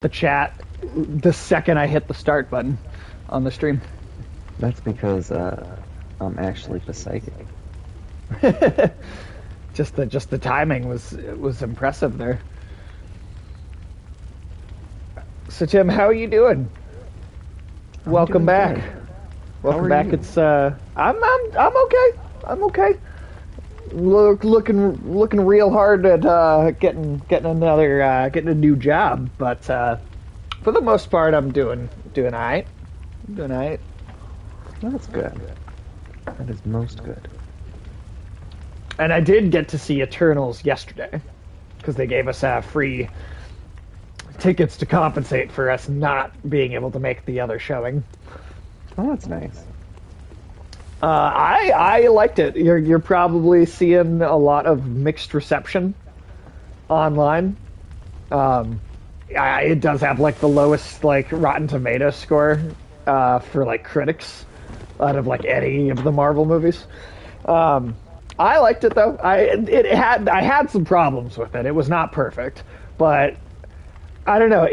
the chat the second I hit the start button on the stream. That's because I'm actually the psychic. just the timing was impressive there. So Tim, how are you doing? Welcome back. Good. Welcome back. You? It's I'm okay. I'm okay. Looking real hard at getting a new job, but for the most part, I'm doing alright. Doing alright. That's good. That is most good. And I did get to see Eternals yesterday because they gave us free tickets to compensate for us not being able to make the other showing. Oh, that's nice. I liked it. You're probably seeing a lot of mixed reception online. It does have like the lowest like Rotten Tomatoes score for like critics out of like any of the Marvel movies. I liked it though. I had some problems with it. It was not perfect, but I don't know.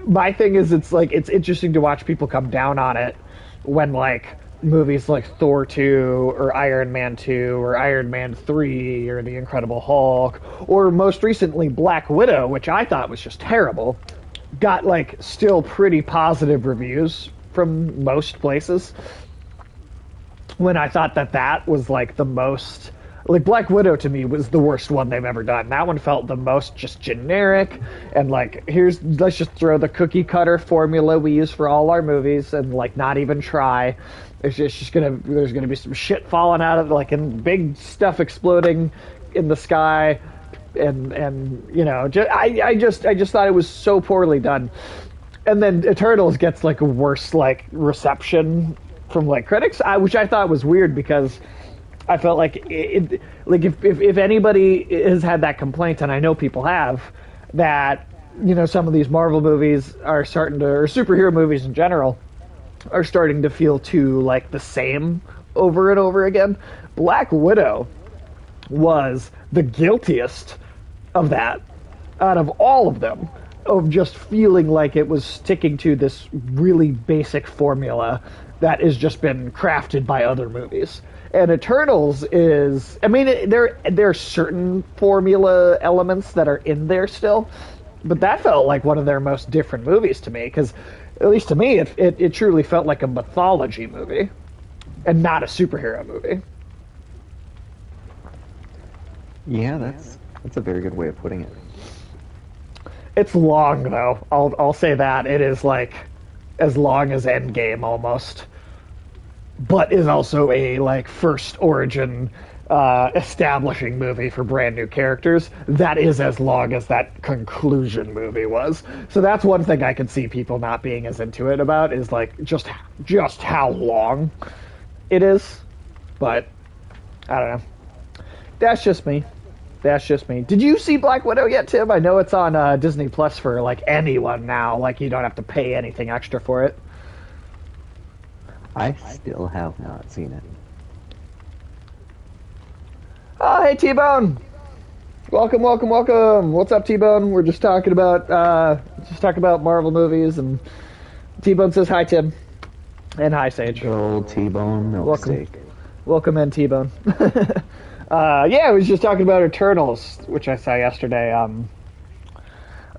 My thing is it's interesting to watch people come down on it when like movies like Thor 2 or Iron Man 2 or Iron Man 3 or The Incredible Hulk or most recently Black Widow, which I thought was just terrible, got like still pretty positive reviews from most places. When I thought that was like the most, like Black Widow to me was the worst one they've ever done. That one felt the most just generic and like let's just throw the cookie cutter formula we use for all our movies and like not even try. There's gonna be some shit falling out of it, like and big stuff exploding in the sky, and you know, I just thought it was so poorly done. And then Eternals gets like a worse like reception from like critics, which I thought was weird because I felt like like if anybody has had that complaint, and I know people have, that you know some of these Marvel movies are starting to, or superhero movies in general, are starting to feel too like the same over and over again. Black Widow was the guiltiest of that out of all of them, of just feeling like it was sticking to this really basic formula that has just been crafted by other movies. And Eternals is, I mean, there are certain formula elements that are in there still, but that felt like one of their most different movies to me, because at least to me, it truly felt like a mythology movie and not a superhero movie. Yeah, that's a very good way of putting it. It's long though. I'll say that it is like as long as Endgame almost, but is also a like first origin establishing movie for brand new characters that is as long as that conclusion movie was. So that's one thing I could see people not being as into it about, is like just how long it is. But I don't know. That's just me. Did you see Black Widow yet, Tim? I know it's on Disney Plus for like anyone now. Like you don't have to pay anything extra for it. I still have not seen it. Oh, hey T-Bone. Welcome. What's up, T-Bone? We're just talking about Marvel movies, and T-Bone says hi, Tim, and hi, Sage. Good old T-Bone milkshake. Welcome in, T-Bone. Yeah, I was just talking about Eternals, which I saw yesterday.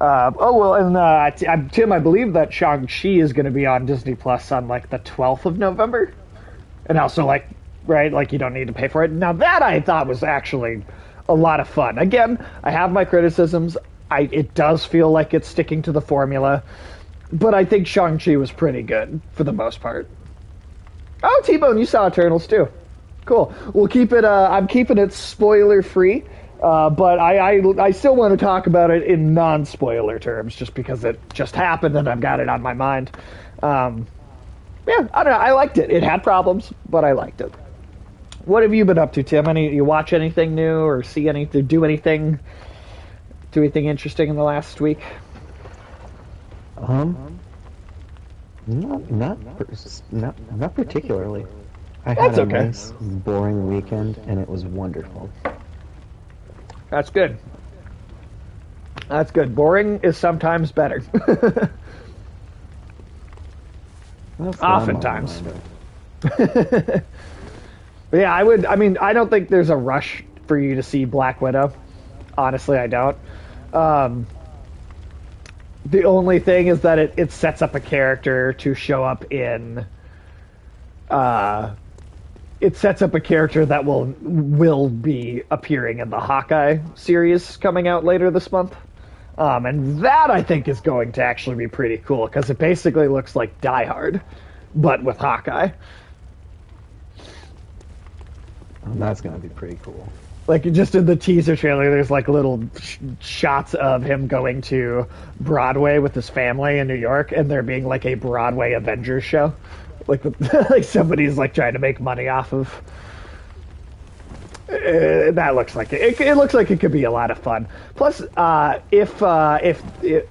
Tim, I believe that Shang-Chi is going to be on Disney Plus on like the 12th of November, and also like, right, like you don't need to pay for it. Now that I thought was actually a lot of fun. Again, I have my criticisms. It does feel like it's sticking to the formula, but I think Shang-Chi was pretty good for the most part. Oh, T-Bone, you saw Eternals too. Cool. We'll keep it. I'm keeping it spoiler free, but I still want to talk about it in non-spoiler terms, just because it just happened and I've got it on my mind. Yeah, I don't know. I liked it. It had problems, but I liked it. What have you been up to, Tim? You watch anything new or see anything? Do anything interesting in the last week? Not particularly. I That's had a okay. nice, boring weekend, and it was wonderful. That's good. That's good. Boring is sometimes better. That's what I'm on the Oftentimes. mind of. But yeah, I would. I mean, I don't think there's a rush for you to see Black Widow. Honestly, I don't. Um, the only thing is that it sets up a character to show up in. It sets up a character that will be appearing in the Hawkeye series coming out later this month. And that I think is going to actually be pretty cool because it basically looks like Die Hard, but with Hawkeye. That's gonna be pretty cool. Like just in the teaser trailer, there's like little shots of him going to Broadway with his family in New York, and there being like a Broadway Avengers show, like like somebody's like trying to make money off of. That looks like it looks like it could be a lot of fun. Plus, if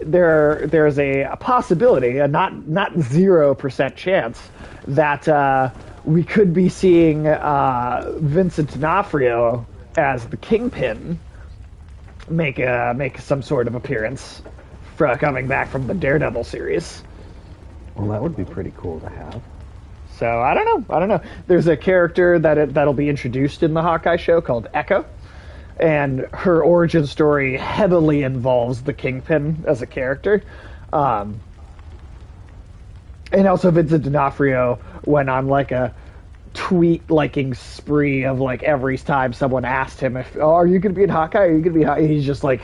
there's a possibility, a not 0% chance that we could be seeing Vincent D'Onofrio as the Kingpin make some sort of appearance for coming back from the Daredevil series. Well, that would be pretty cool to have. So I don't know. There's a character that'll be introduced in the Hawkeye show called Echo, and her origin story heavily involves the Kingpin as a character. And also Vincent D'Onofrio went on like a tweet liking spree of like every time someone asked him if, oh, are you going to be in Hawkeye? Are you going to be Hawkeye? He's just like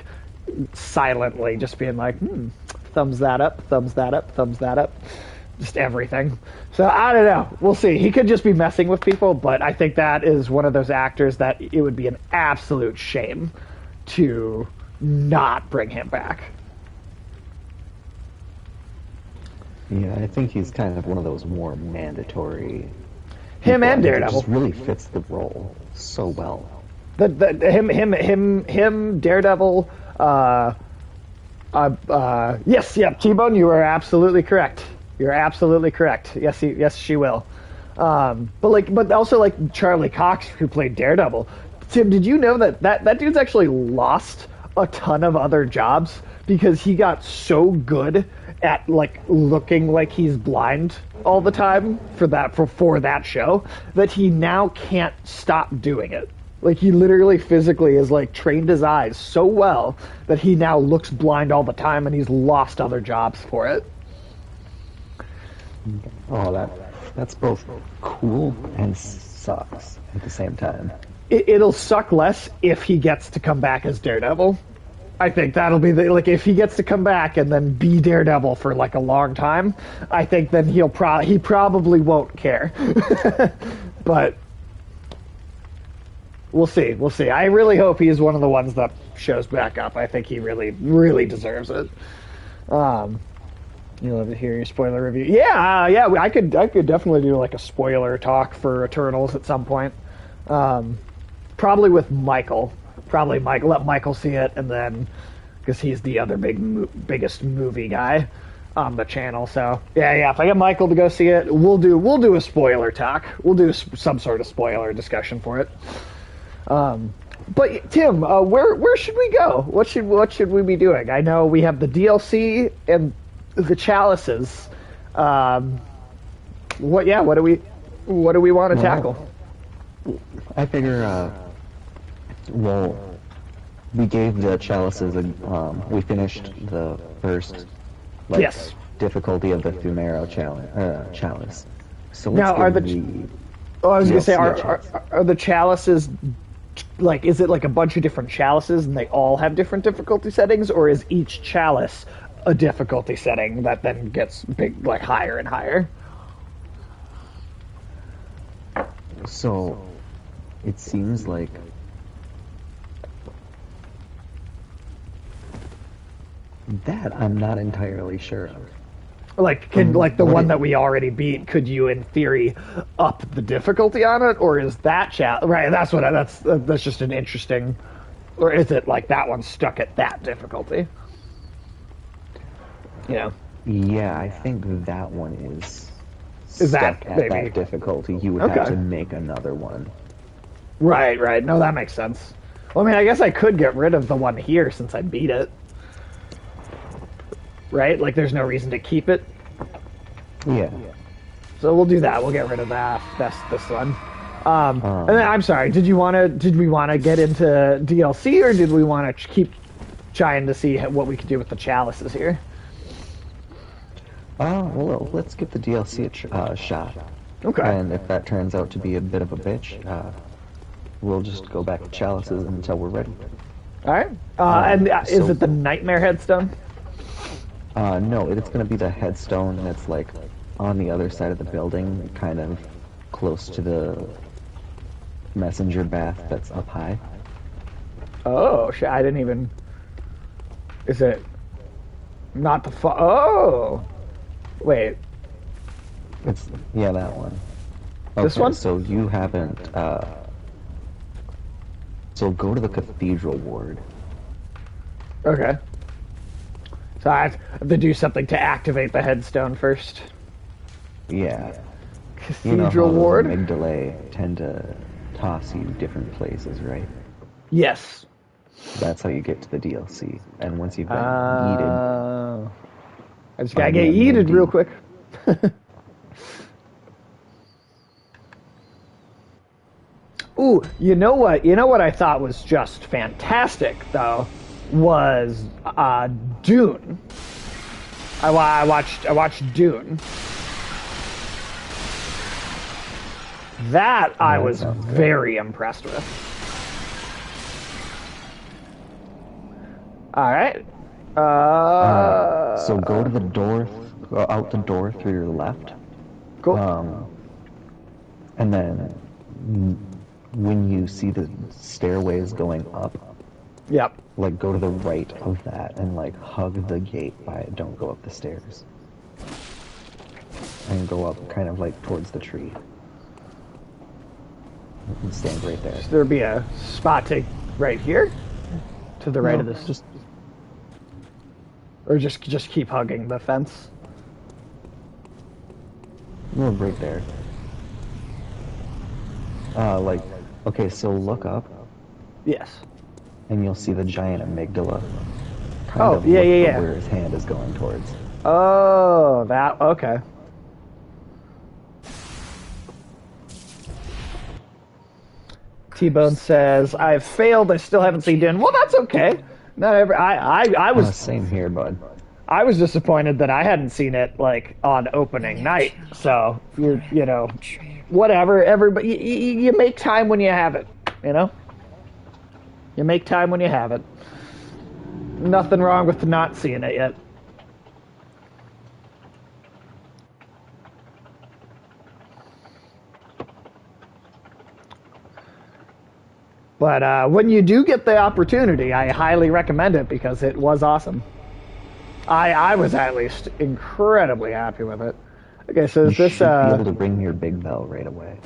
silently just being like, thumbs that up, thumbs that up, thumbs that up. Just everything. So I don't know. We'll see. He could just be messing with people, but I think that is one of those actors that it would be an absolute shame to not bring him back. Yeah, I think he's kind of one of those more mandatory. Him and people. He Daredevil. just really fits the role so well. Him, Daredevil. Yes, T-Bone. You are absolutely correct. You're absolutely correct. Yes, she will. But also like Charlie Cox, who played Daredevil. Tim, did you know that dude's actually lost a ton of other jobs because he got so good at like looking like he's blind all the time for that show that he now can't stop doing it. Like he literally physically has like trained his eyes so well that he now looks blind all the time, and he's lost other jobs for it. Oh, that's both cool and sucks at the same time. It'll suck less if he gets to come back as Daredevil. I think that'll be if he gets to come back and then be Daredevil for like a long time. I think then he probably won't care. But we'll see. We'll see. I really hope he's one of the ones that shows back up. I think he really, really deserves it. You'll love to hear your spoiler review. Yeah. I could definitely do like a spoiler talk for Eternals at some point. Probably with Michael. Probably Michael. Let Michael see it, and then because he's the other biggest movie guy on the channel. So yeah. If I get Michael to go see it, we'll do a spoiler talk. We'll do some sort of spoiler discussion for it. But Tim, where should we go? What should we be doing? I know we have the DLC and the chalices. What do we want to tackle? I figure, we gave the chalices, we finished the first, Yes. difficulty of the Fumero chalice. So Now, let's are give the I was gonna say, are the chalices like? Is it like a bunch of different chalices and they all have different difficulty settings, or is each chalice a difficulty setting that then gets like higher and higher? So it seems like that I'm not entirely sure of. Like, the one that we already beat, could you, in theory, up the difficulty on it, or is that right? That's just an interesting, or is it like that one stuck at that difficulty? Yeah. Yeah, I think that one is Is stuck that at maybe that difficulty. You would Okay. have to make another one. Right. No, that makes sense. Well, I mean, I guess I could get rid of the one here since I beat it. right? Like, there's no reason to keep it. Yeah. So we'll do that. We'll get rid of that. That's this one. And then, Um, I'm sorry. Did we want to get into DLC, or did we want to keep trying to see what we could do with the chalices here? well, let's give the DLC a shot. Okay. And if that turns out to be a bit of a bitch, we'll just go back to chalices until we're ready. All right. And is so- it the Nightmare Headstone? No, it's going to be the headstone that's like on the other side of the building, kind of close to the messenger bath that's up high. Oh, shit. I didn't even. Is it not the. Oh! Wait. Yeah, that one. This Okay, one? so you haven't. So go to the cathedral ward. Okay. So I have to do something to activate the headstone first. Yeah. Cathedral you know how ward? The amygdalae tend to toss you different places, right? Yes. That's how you get to the DLC. And once you've been yeeted, I just gotta Oh, get yeah, yeeted maybe. real quick. Ooh, you know what? You know what I thought was just fantastic, though, was Dune. I watched Dune. That I that was sounds good. very impressed with. All right. So go to the door, go out the door through your left. Cool. And then when you see the stairways going up, Yep. like go to the right of that and like hug the gate by it. Don't go up the stairs. And go up kind of like towards the tree. And stand right there. Should there be a spot to right here? To the right No, of this? just Or just keep hugging the fence? no, right there. Like, okay, so look up Yes. and you'll see the giant amygdala. Kind Oh, of yeah, look yeah, for yeah. where his hand is going towards. Oh, that, okay. T-Bone says, I've failed, I still haven't seen Dune. Well, that's okay. Not every, I was Same here, bud. I was disappointed that I hadn't seen it like on opening night. So you know, whatever. Everybody, you make time when you have it. You know, you make time when you have it. Nothing wrong with not seeing it yet. But when you do get the opportunity, I highly recommend it because it was awesome. I was at least incredibly happy with it. Okay, so You is this should be able to ring your big bell right away.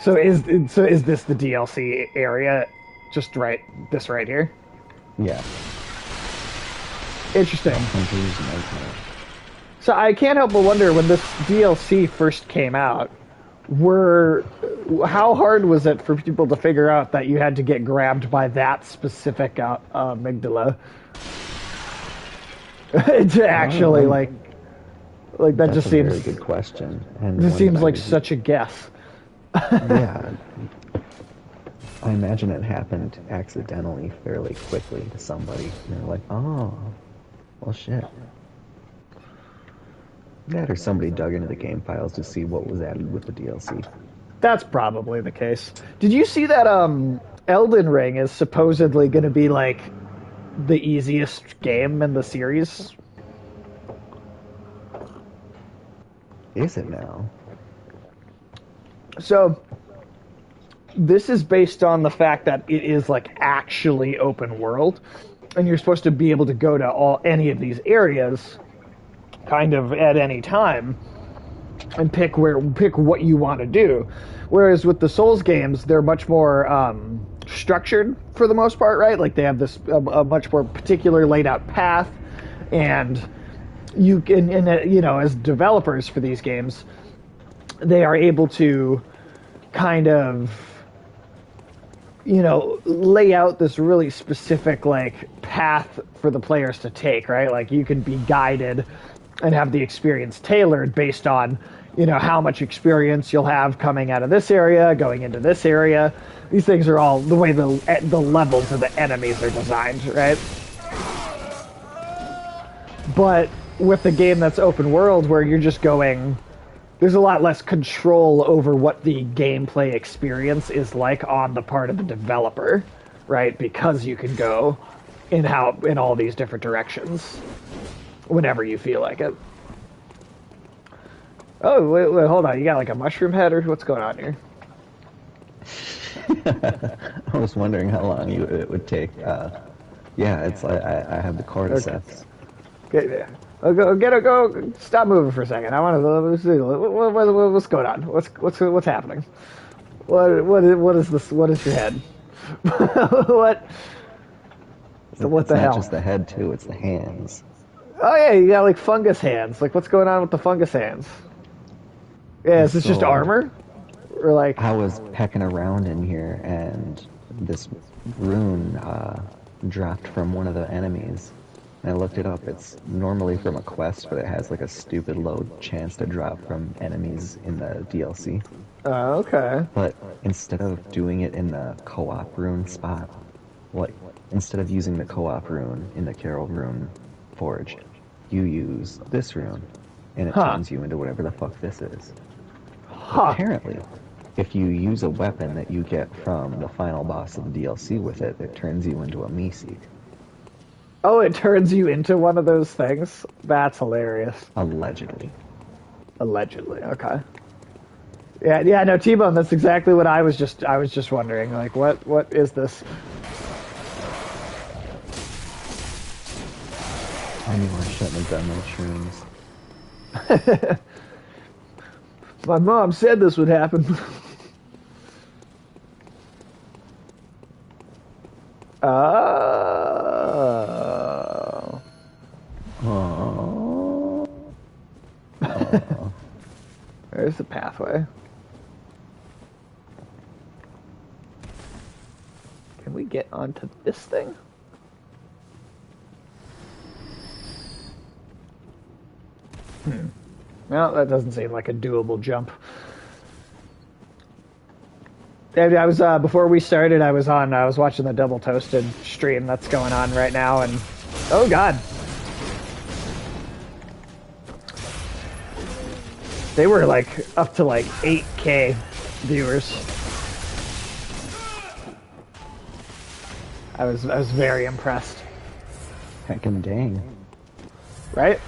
so is this the DLC area? Just right this right here? Yeah. Interesting. Hunter's Nightmare. So I can't help but wonder when this DLC first came out, how hard was it for people to figure out that you had to get grabbed by that specific amygdala to actually like that That's just a seems very good question. And this one seems that like I- such a guess. Yeah. I imagine it happened accidentally fairly quickly to somebody. And they're like, oh, well, shit. That or somebody dug into the game files to see what was added with the DLC. That's probably the case. Did you see that Elden Ring is supposedly going to be like the easiest game in the series? Is it now? So this is based on the fact that it is like actually open world, and you're supposed to be able to go to any of these areas kind of at any time and pick what you want to do. Whereas with the Souls games, they're much more structured for the most part, right? Like they have this a much more particular laid out path, and you can, you know, as developers for these games, they are able to kind of, you know, lay out this really specific like path for the players to take, right? Like you can be guided and have the experience tailored based on, how much experience you'll have coming out of this area, going into this area. These things are all the way the levels of the enemies are designed, right? But with the game that's open world, where you're just going, there's a lot less control over what the gameplay experience is like on the part of the developer, right? Because you can go in all these different directions whenever you feel like it. Oh, wait, hold on. You got like a mushroom head, or what's going on here? I was wondering how long it would take. Yeah, it's I have the cordyceps. Okay. Go. Stop moving for a second. I want to see what's going on. What's happening? What is this? What is your head? What? So what it's the not hell? Just the head too. It's the hands. Oh yeah, you got like fungus hands. Like what's going on with the fungus hands? Yeah, is this just armor? Or like I was pecking around in here and this rune dropped from one of the enemies. And I looked it up. It's normally from a quest, but it has like a stupid low chance to drop from enemies in the DLC. Okay. But instead of doing it in the co-op rune spot, instead of using the co-op rune in the Carol rune forge, you use this rune, and it turns you into whatever the fuck this is. Apparently, if you use a weapon that you get from the final boss of the DLC with it, it turns you into a Meeseek. Oh, it turns you into one of those things? That's hilarious. Allegedly. Okay. Yeah, no, T-Bone, that's exactly what I was just wondering. Like, what is this? I knew I shouldn't have done those shrooms. My mom said this would happen. Oh. There's the pathway. Can we get onto this thing? Well, that doesn't seem like a doable jump. I was before we started. I was watching the Double Toasted stream that's going on right now, and oh god, they were like up to like 8K viewers. I was very impressed. Heckin' dang. Right?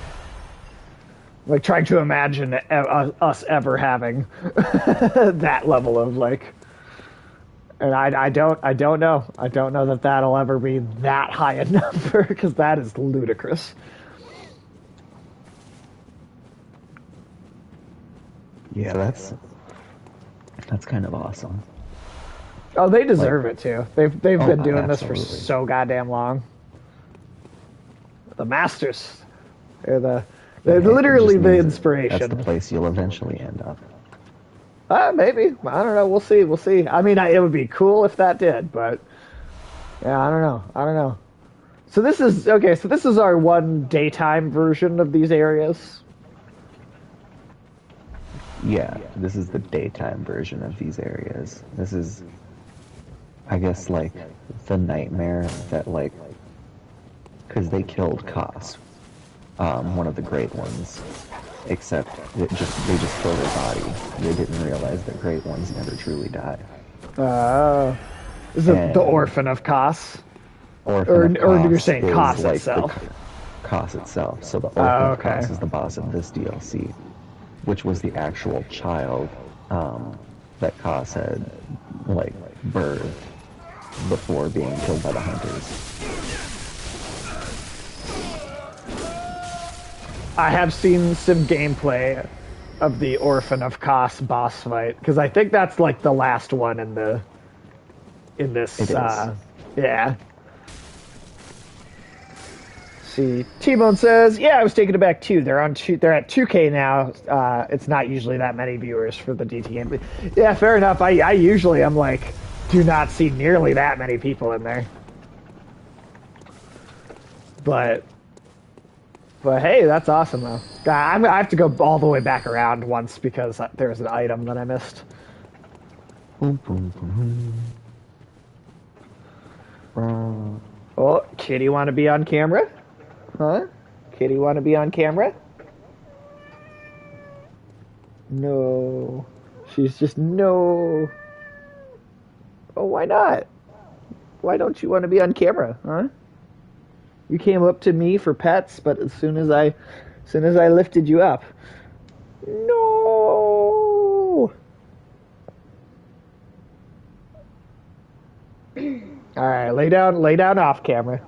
Like trying to imagine us ever having that level of like, and I don't know that that'll ever be that high a number, because that is ludicrous. Yeah, that's kind of awesome. Oh, they deserve it too. They've been doing absolutely. this for so goddamn long. The masters, they're literally the inspiration. That's the place you'll eventually end up. Maybe. I don't know. We'll see. I mean, it would be cool if that did, but yeah, I don't know. So this is okay. So this is our one daytime version of these areas. Yeah, this is the daytime version of these areas. This is, I guess, like the nightmare that because they killed Kos, one of the Great Ones. Except they just killed her body. They didn't realize that Great Ones never truly die. Is it the Orphan of Kos? Or you're saying Kos like itself? Kos itself. So the Orphan of Kos is the boss of this DLC, which was the actual child that Kos had birthed before being killed by the hunters. I have seen some gameplay of the Orphan of Kos boss fight, because I think that's like the last one in this. It is. Yeah. See, T-Bone says, "Yeah, I was taken aback too. They're at 2K now. It's not usually that many viewers for the DT game. But yeah, fair enough. I usually I'm like, do not see nearly that many people in there. But hey, that's awesome though. I have to go all the way back around once because there's an item that I missed. Boom, boom, boom. Oh, Kitty want to be on camera? Huh? Kitty want to be on camera? No. She's just no. Oh, why not? Why don't you want to be on camera, huh? You came up to me for pets, but as soon as I lifted you up, no. All right, lay down off camera.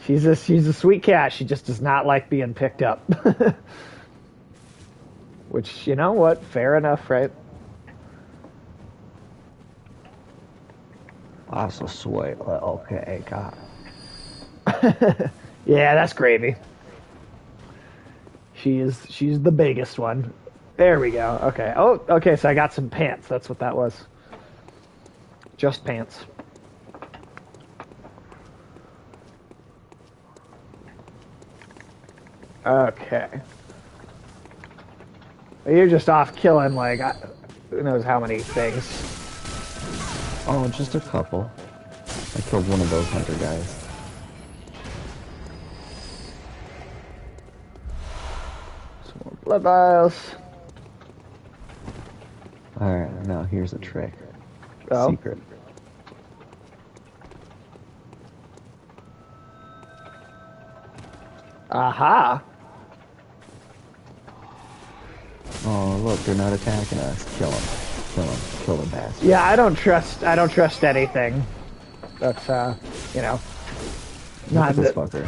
she's a sweet cat. She just does not like being picked up. Which, you know what? Fair enough, right? Lots of sweat. Okay, God. Yeah, that's gravy. She's the biggest one. There we go. Okay. Oh, okay, so I got some pants. That's what that was. Just pants. Okay. You're just off killing, like, who knows how many things. Oh, just a couple. I killed one of those hunter guys. Some more blood vials. Alright, now here's a trick. Oh. Secret. Aha. Oh, look, they're not attacking us. Kill them. Kill them. Kill the bastard. Yeah, I don't trust anything. That's, you know. Look at this fucker.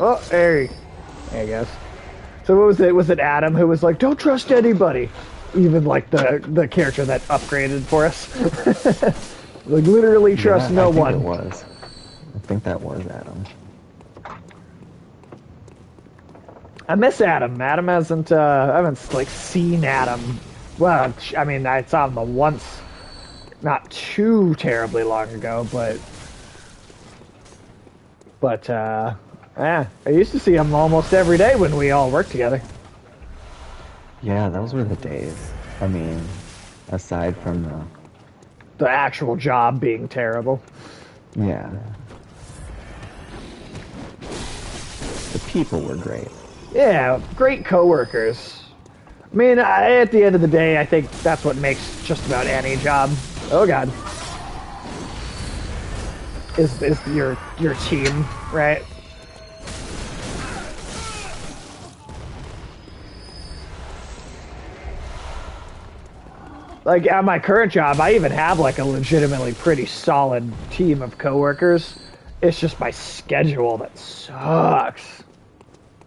Oh, there you go. So what was it? Was it Adam who was like, "Don't trust anybody," even like the character that upgraded for us? Like literally trust no one. I think it was. I think that was Adam. I miss Adam. Adam hasn't. I haven't like seen Adam. Well, I mean, I saw him the once, not too terribly long ago, but yeah, I used to see him almost every day when we all worked together. Yeah, those were the days. I mean, aside from the actual job being terrible. Yeah. The people were great. Yeah, great coworkers. I mean, at the end of the day, I think that's what makes just about any job. Oh God, is your team, right? Like at my current job, I even have like a legitimately pretty solid team of coworkers. It's just my schedule that sucks.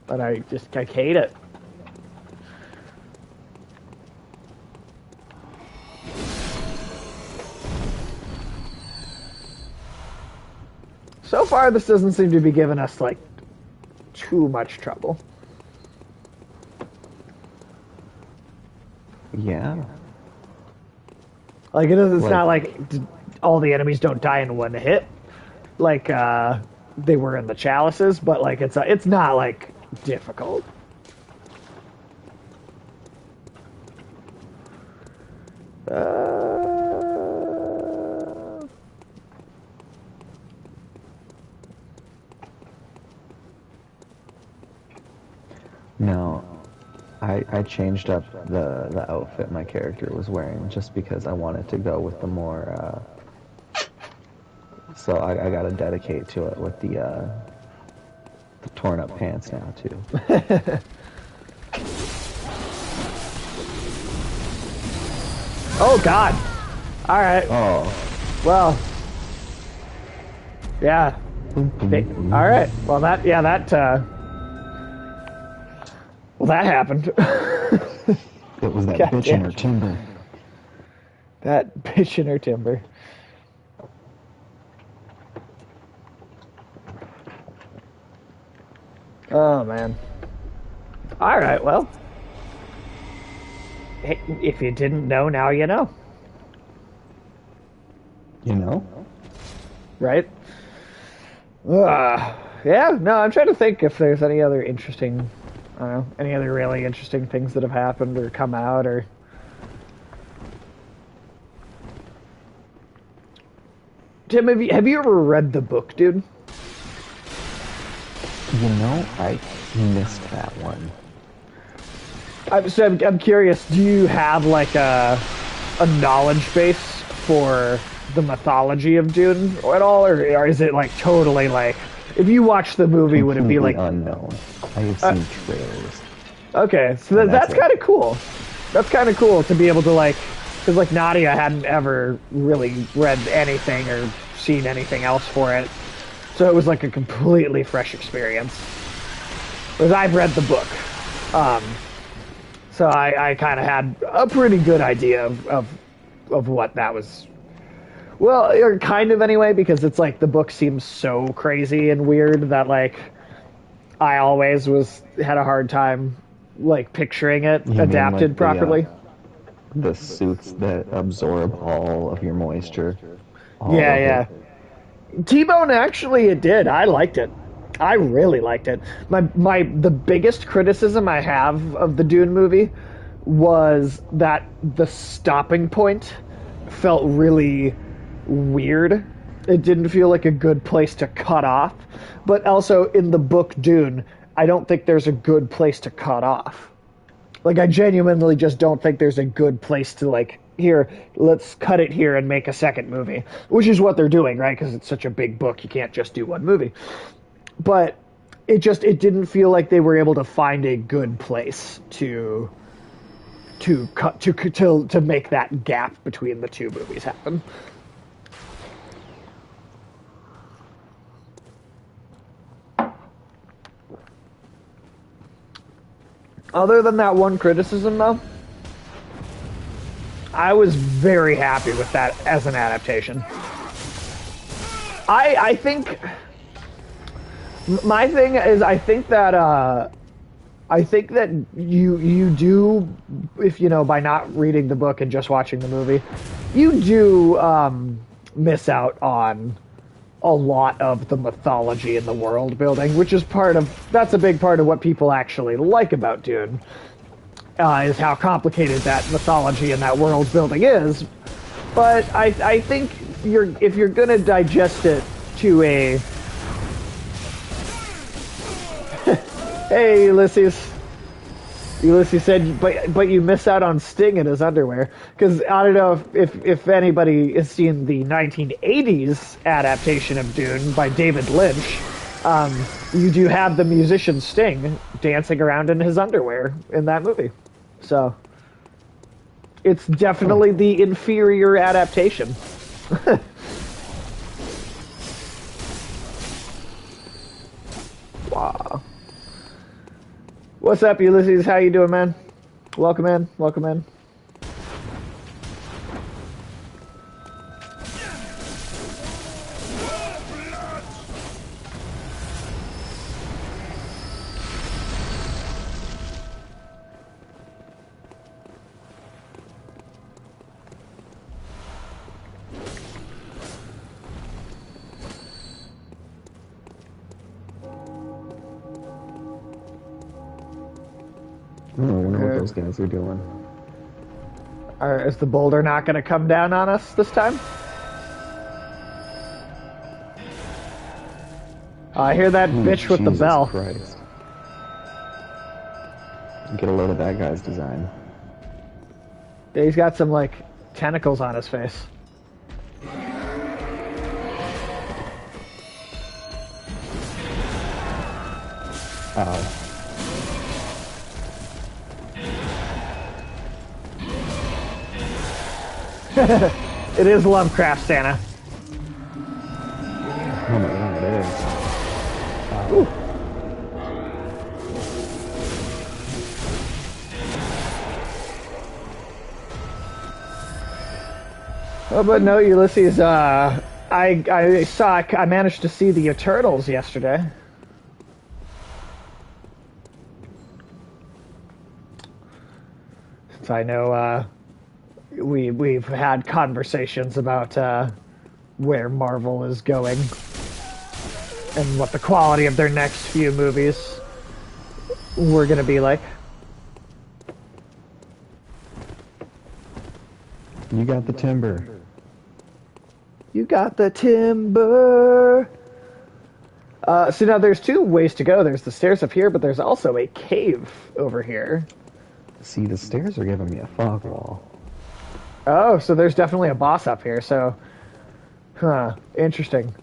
But I hate it. So far, this doesn't seem to be giving us like too much trouble. Yeah. Like it's not like all the enemies don't die in one hit, like they were in the chalices. But like it's not like difficult. No, I changed up the outfit my character was wearing just because I wanted to go with the more. So I got to dedicate to it with the torn up pants now too. Oh God! All right. Oh. Well. Yeah. All right. Well, that well, that happened. It was that God bitch damn. in her timber. That bitch in her timber. Oh man. All right. Well, hey, if you didn't know, now you know, You know? right? Yeah. No, I'm trying to think if there's any other interesting, I don't know, any other really interesting things that have happened or come out or. Tim, have you ever read the book, dude? You know, I missed that one. I'm curious. Do you have like a knowledge base for the mythology of Dune at all, or is it like totally like if you watch the movie, would it be Completely like unknown. I have seen trailers, okay? So and that's that's it. kind of cool. That's kind of cool to be able to like because like Nadia hadn't ever really read anything or seen anything else for it, so it was like a completely fresh experience. Whereas I've read the book. Um, So I kind of had a pretty good idea of what that was. Well, or kind of anyway, because it's like the book seems so crazy and weird that like I always was had a hard time like picturing it You mean adapted like properly. the suits that absorb all of your moisture, all Yeah, of it? yeah. T-Bone actually it did. I liked it. I really liked it. The biggest criticism I have of the Dune movie was that the stopping point felt really weird. It didn't feel like a good place to cut off. But also in the book Dune, I don't think there's a good place to cut off. Like I genuinely just don't think there's a good place to like here, let's cut it here and make a second movie, which is what they're doing, right? Because it's such a big book, you can't just do one movie. But it didn't feel like they were able to find a good place to make that gap between the two movies happen. Other than that one criticism, though, I was very happy with that as an adaptation. I think my thing is I think that you do if you know by not reading the book and just watching the movie, you do miss out on a lot of the mythology and the world building, which is that's a big part of what people actually like about Dune. Is how complicated that mythology and that world building is. But I think if you're gonna digest it to a hey Ulysses. Ulysses said, but you miss out on Sting in his underwear because I don't know if anybody has seen the 1980s adaptation of Dune by David Lynch. You do have the musician Sting dancing around in his underwear in that movie, so it's definitely the inferior adaptation. Wow. What's up, Ulysses? How you doing, man? Welcome in. Welcome in. I wonder what those guys are doing. Is the boulder not going to come down on us this time? I hear that bitch with the Jesus bell. Christ. Get a load of that guy's design. He's got some, like, tentacles on his face. Ow. It is Lovecraft, Santa. Oh my god, it is. Ooh. Oh, but no, Ulysses, I managed to see the Eternals yesterday. So I know we've had conversations about where Marvel is going and what the quality of their next few movies were going to be like. You got the timber. You got the timber. So now there's two ways to go. There's the stairs up here, but there's also a cave over here. See, the stairs are giving me a fog wall. Oh, so there's definitely a boss up here. So, interesting.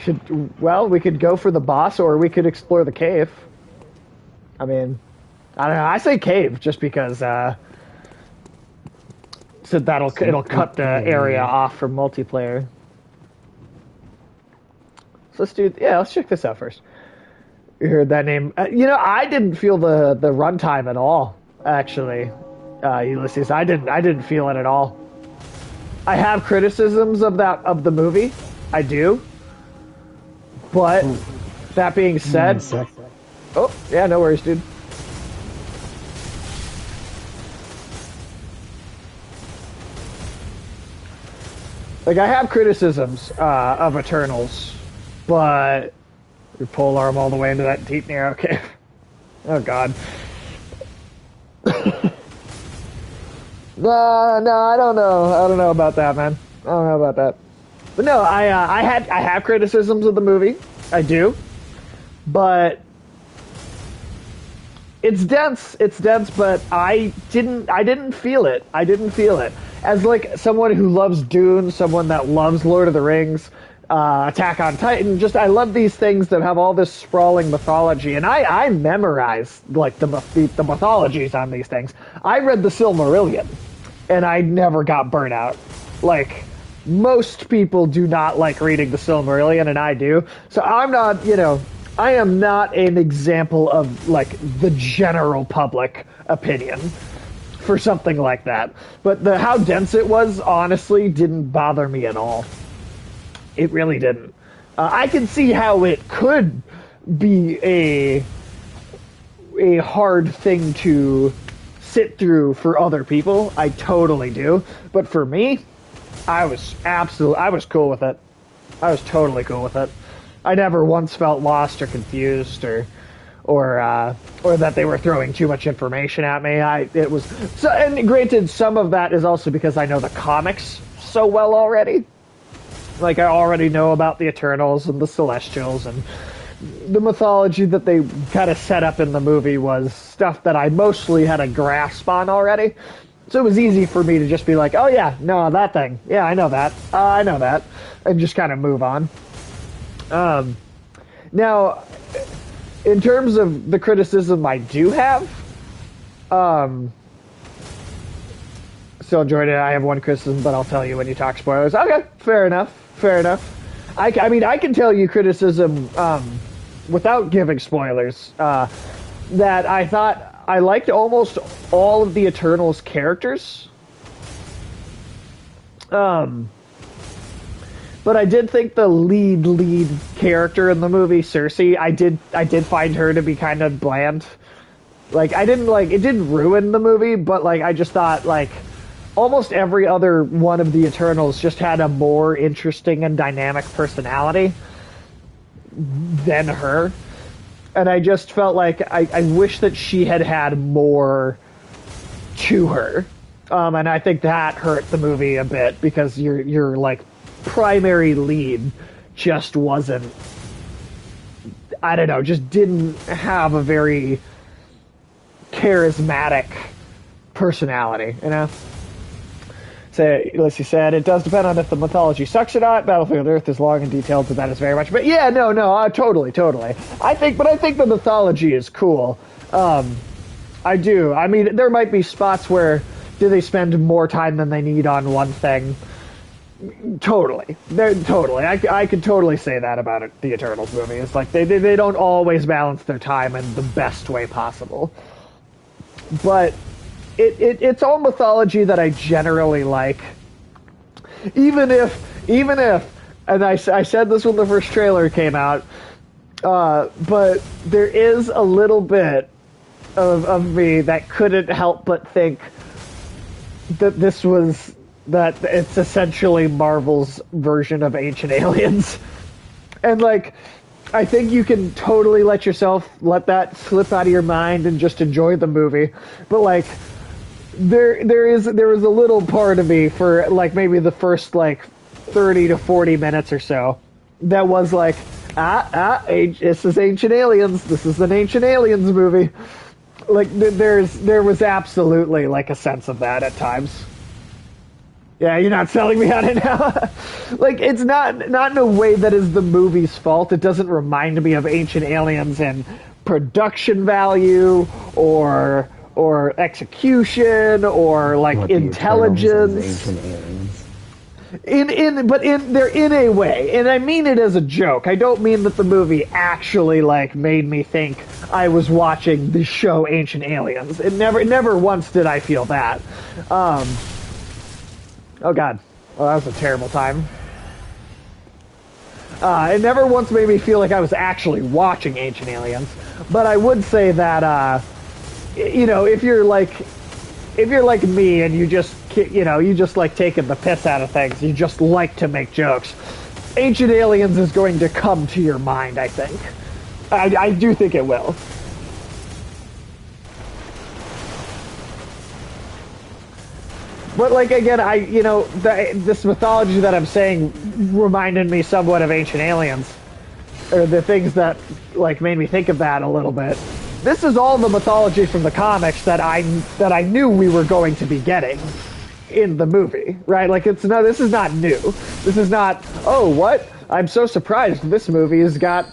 We could go for the boss, or we could explore the cave. I mean, I don't know. I say cave just because so it'll cut the area off from multiplayer. So let's check this out first. You heard that name? I didn't feel the runtime at all. Actually, Ulysses, I didn't feel it at all. I have criticisms of the movie. I do. But that being said, oh yeah, no worries, dude. Like, I have criticisms of Eternals, but we polearm all the way into that deep narrow cave. Oh god. No, I don't know. I don't know about that, man. I don't know about that. But no, I have criticisms of the movie. I do, but it's dense. It's dense, but I didn't feel it. I didn't feel it. As like someone who loves Dune, someone that loves Lord of the Rings, Attack on Titan, I love these things that have all this sprawling mythology, and I memorize like the mythologies on these things. I read the Silmarillion, and I never got burnt out. Like, most people do not like reading the Silmarillion, and I do. So I'm not, I am not an example of like the general public opinion for something like that. But how dense it was, honestly, didn't bother me at all. It really didn't. I can see how it could be a hard thing to sit through for other people. I totally do. But for me, I was cool with it. I was totally cool with it. I never once felt lost or confused or that they were throwing too much information at me. And granted, some of that is also because I know the comics so well already. Like, I already know about the Eternals and the Celestials, and the mythology that they kind of set up in the movie was stuff that I mostly had a grasp on already. So it was easy for me to just be like, oh yeah, no, that thing. Yeah, I know that. I know that. And just kind of move on. Now, in terms of the criticism I do have, still enjoyed it. I have one criticism, but I'll tell you when you talk spoilers. Okay, fair enough. I mean, I can tell you criticism without giving spoilers. That I thought I liked almost all of the Eternals characters. But I did think the lead character in the movie, Cersei, I did find her to be kind of bland. Like, it didn't ruin the movie, but like, I just thought like almost every other one of the Eternals just had a more interesting and dynamic personality than her. And I just felt like I wish that she had more to her. And I think that hurt the movie a bit, because your like primary lead just wasn't, I don't know, just didn't have a very charismatic personality, So, as you said, it does depend on if the mythology sucks or not. Battlefield Earth is long and detailed, so that is very much. But yeah, no, totally. I think the mythology is cool. I do. I mean, there might be spots where do they spend more time than they need on one thing. Totally. I could totally say that about it, the Eternals movie. It's like they don't always balance their time in the best way possible. But it's all mythology that I generally like. Even if, and I said this when the first trailer came out, but there is a little bit of me that couldn't help but think that that it's essentially Marvel's version of Ancient Aliens. And like, I think you can totally let that slip out of your mind and just enjoy the movie. But like, there was a little part of me for like maybe the first like 30 to 40 minutes or so that was like, this is Ancient Aliens. This is an Ancient Aliens movie. Like there was absolutely like a sense of that at times. Yeah, you're not selling me on it now. Like, it's not in a way that is the movie's fault. It doesn't remind me of Ancient Aliens in production value or execution or like intelligence. Ancient Aliens. They're in a way, and I mean it as a joke. I don't mean that the movie actually like made me think I was watching the show Ancient Aliens. It never once did I feel that. Oh god. Well, that was a terrible time. It never once made me feel like I was actually watching Ancient Aliens. But I would say that, if you're like me and you just like taking the piss out of things, you just like to make jokes, Ancient Aliens is going to come to your mind, I think. I do think it will. But like again, this mythology that I'm saying reminded me somewhat of Ancient Aliens, or the things that like made me think of that a little bit. This is all the mythology from the comics that I knew we were going to be getting in the movie, right? Like this is not new. This is not, oh, what? I'm so surprised this movie has got,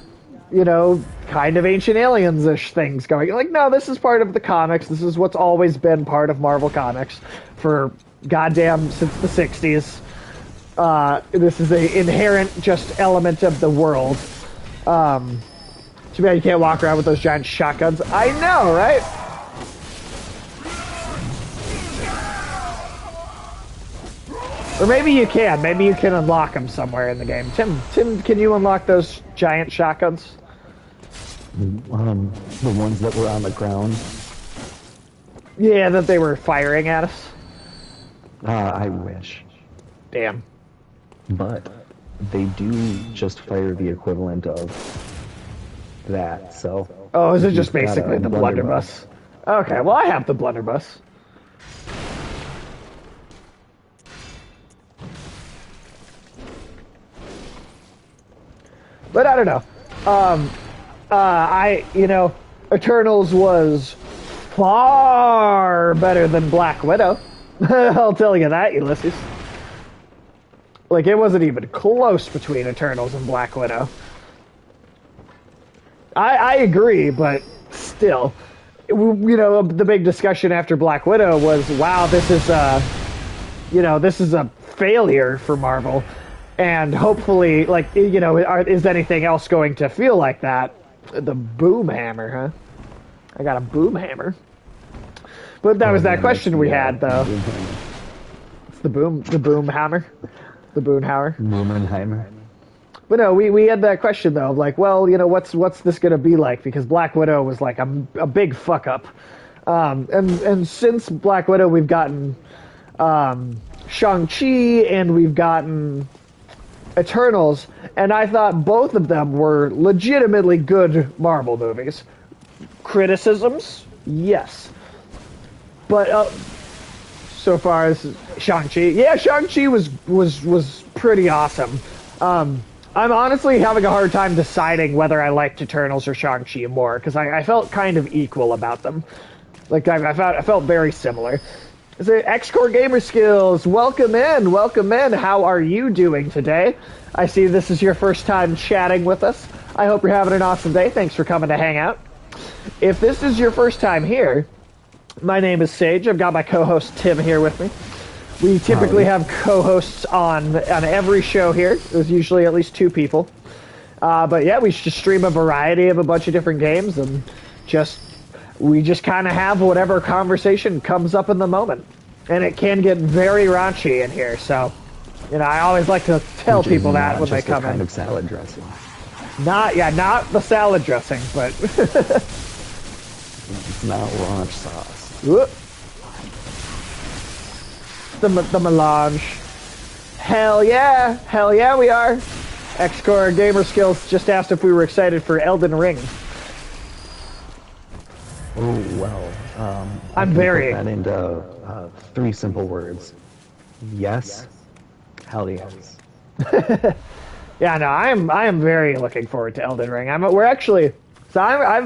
kind of Ancient Aliens-ish things going. Like, no, this is part of the comics. This is what's always been part of Marvel Comics for goddamn since the 60s. This is a inherent just element of the world. Too bad you can't walk around with those giant shotguns. I know, right? Or maybe you can. Maybe you can unlock them somewhere in the game. Tim, can you unlock those giant shotguns? The ones that were on the ground. Yeah, that they were firing at us. I wish. Damn. But they do just fire the equivalent of that, so... Oh, is it just basically the blunderbuss? Okay, well, I have the blunderbuss. But I don't know. Eternals was far better than Black Widow. I'll tell you that, Ulysses. Like, it wasn't even close between Eternals and Black Widow. I agree, but still. The big discussion after Black Widow was, wow, this is a failure for Marvel. And hopefully, is anything else going to feel like that? The boom hammer, huh? I got a boom hammer. But that was that question we had, though. It's the boom hammer. The Boomhauer. Boomenheimer. But no, we had that question, though, of like, well, what's this going to be like? Because Black Widow was like a big fuck up. And since Black Widow, we've gotten Shang-Chi and we've gotten Eternals, and I thought both of them were legitimately good Marvel movies. Criticisms? Yes. But so far as Shang-Chi, yeah, Shang-Chi was pretty awesome. I'm honestly having a hard time deciding whether I liked Eternals or Shang-Chi more, because I felt kind of equal about them. Like, I felt very similar. X-Core Gamer Skills, welcome in. How are you doing today? I see this is your first time chatting with us. I hope you're having an awesome day. Thanks for coming to hang out. If this is your first time here, my name is Sage. I've got my co-host Tim here with me. We typically have co-hosts on every show here. There's usually at least two people. But yeah, we just stream a variety of a bunch of different games, and we just kind of have whatever conversation comes up in the moment. And it can get very raunchy in here, so I always like to tell people that when they come in. Kind of salad dressing. Not the salad dressing, but It's not launch sauce. Whoop. The melange. Hell yeah, we are. X-Core Gamer Skills just asked if we were excited for Elden Ring. Oh well. I'm I can very. put that into 3 simple words. Yes. Hell yes. Yeah, no, I am very looking forward to Elden Ring. I've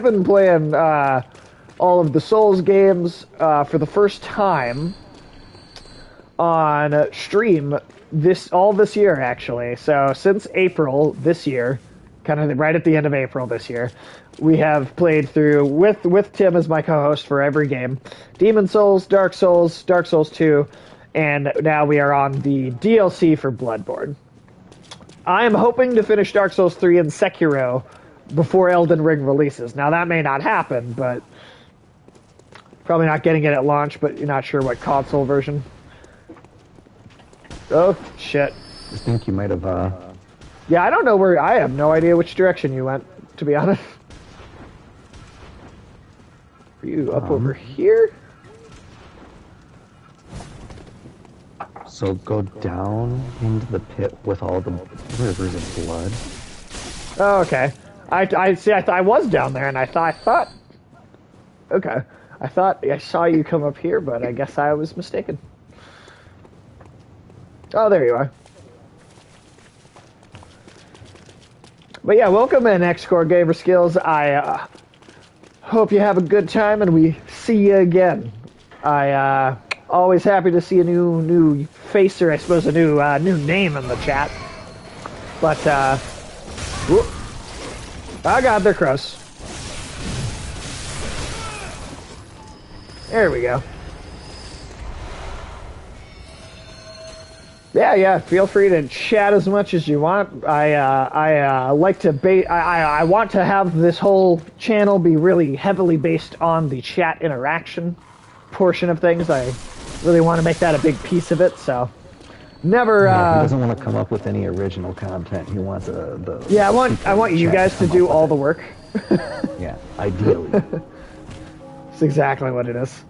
been playing all of the Souls games for the first time on stream this year actually. So since April this year, kind of right at the end of April this year, we have played through with Tim as my co-host for every game, Demon Souls, Dark Souls, Dark Souls 2, and now we are on the DLC for Bloodborne. I am hoping to finish Dark Souls 3 and Sekiro before Elden Ring releases. Now that may not happen, but probably not getting it at launch, but you're not sure what console version. Oh, shit. I think you might have, Yeah, I don't know where... I have no idea which direction you went, to be honest. Are you up over here? So go down into the pit with all the rivers of blood. Oh, okay. I see. I was down there, and I thought. Okay, I thought I saw you come up here, but I guess I was mistaken. Oh, there you are. But yeah, welcome in X-Core Gamer Skills. I hope you have a good time, and we see you again. I always happy to see a new face, or I suppose a new name in the chat. But whoop. Oh god, they're crows. There we go. Yeah, feel free to chat as much as you want. I like to I want to have this whole channel be really heavily based on the chat interaction portion of things. I really want to make that a big piece of it, so never Yeah, he doesn't want to come up with any original content. He wants yeah, I want you guys to do all the work. Yeah, ideally. That's exactly what it is.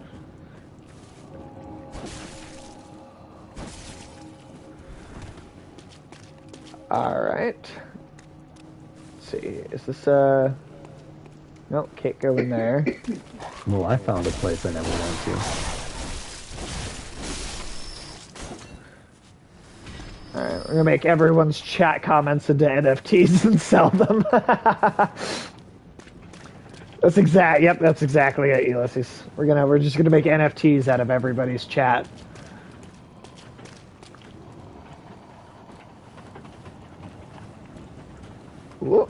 Alright. Let's see. Is this nope, can't go in there. Well, I found a place I never went to. Alright, we're gonna make everyone's chat comments into NFTs and sell them. That's exactly it, Ulysses. We're just gonna make NFTs out of everybody's chat. Whoa.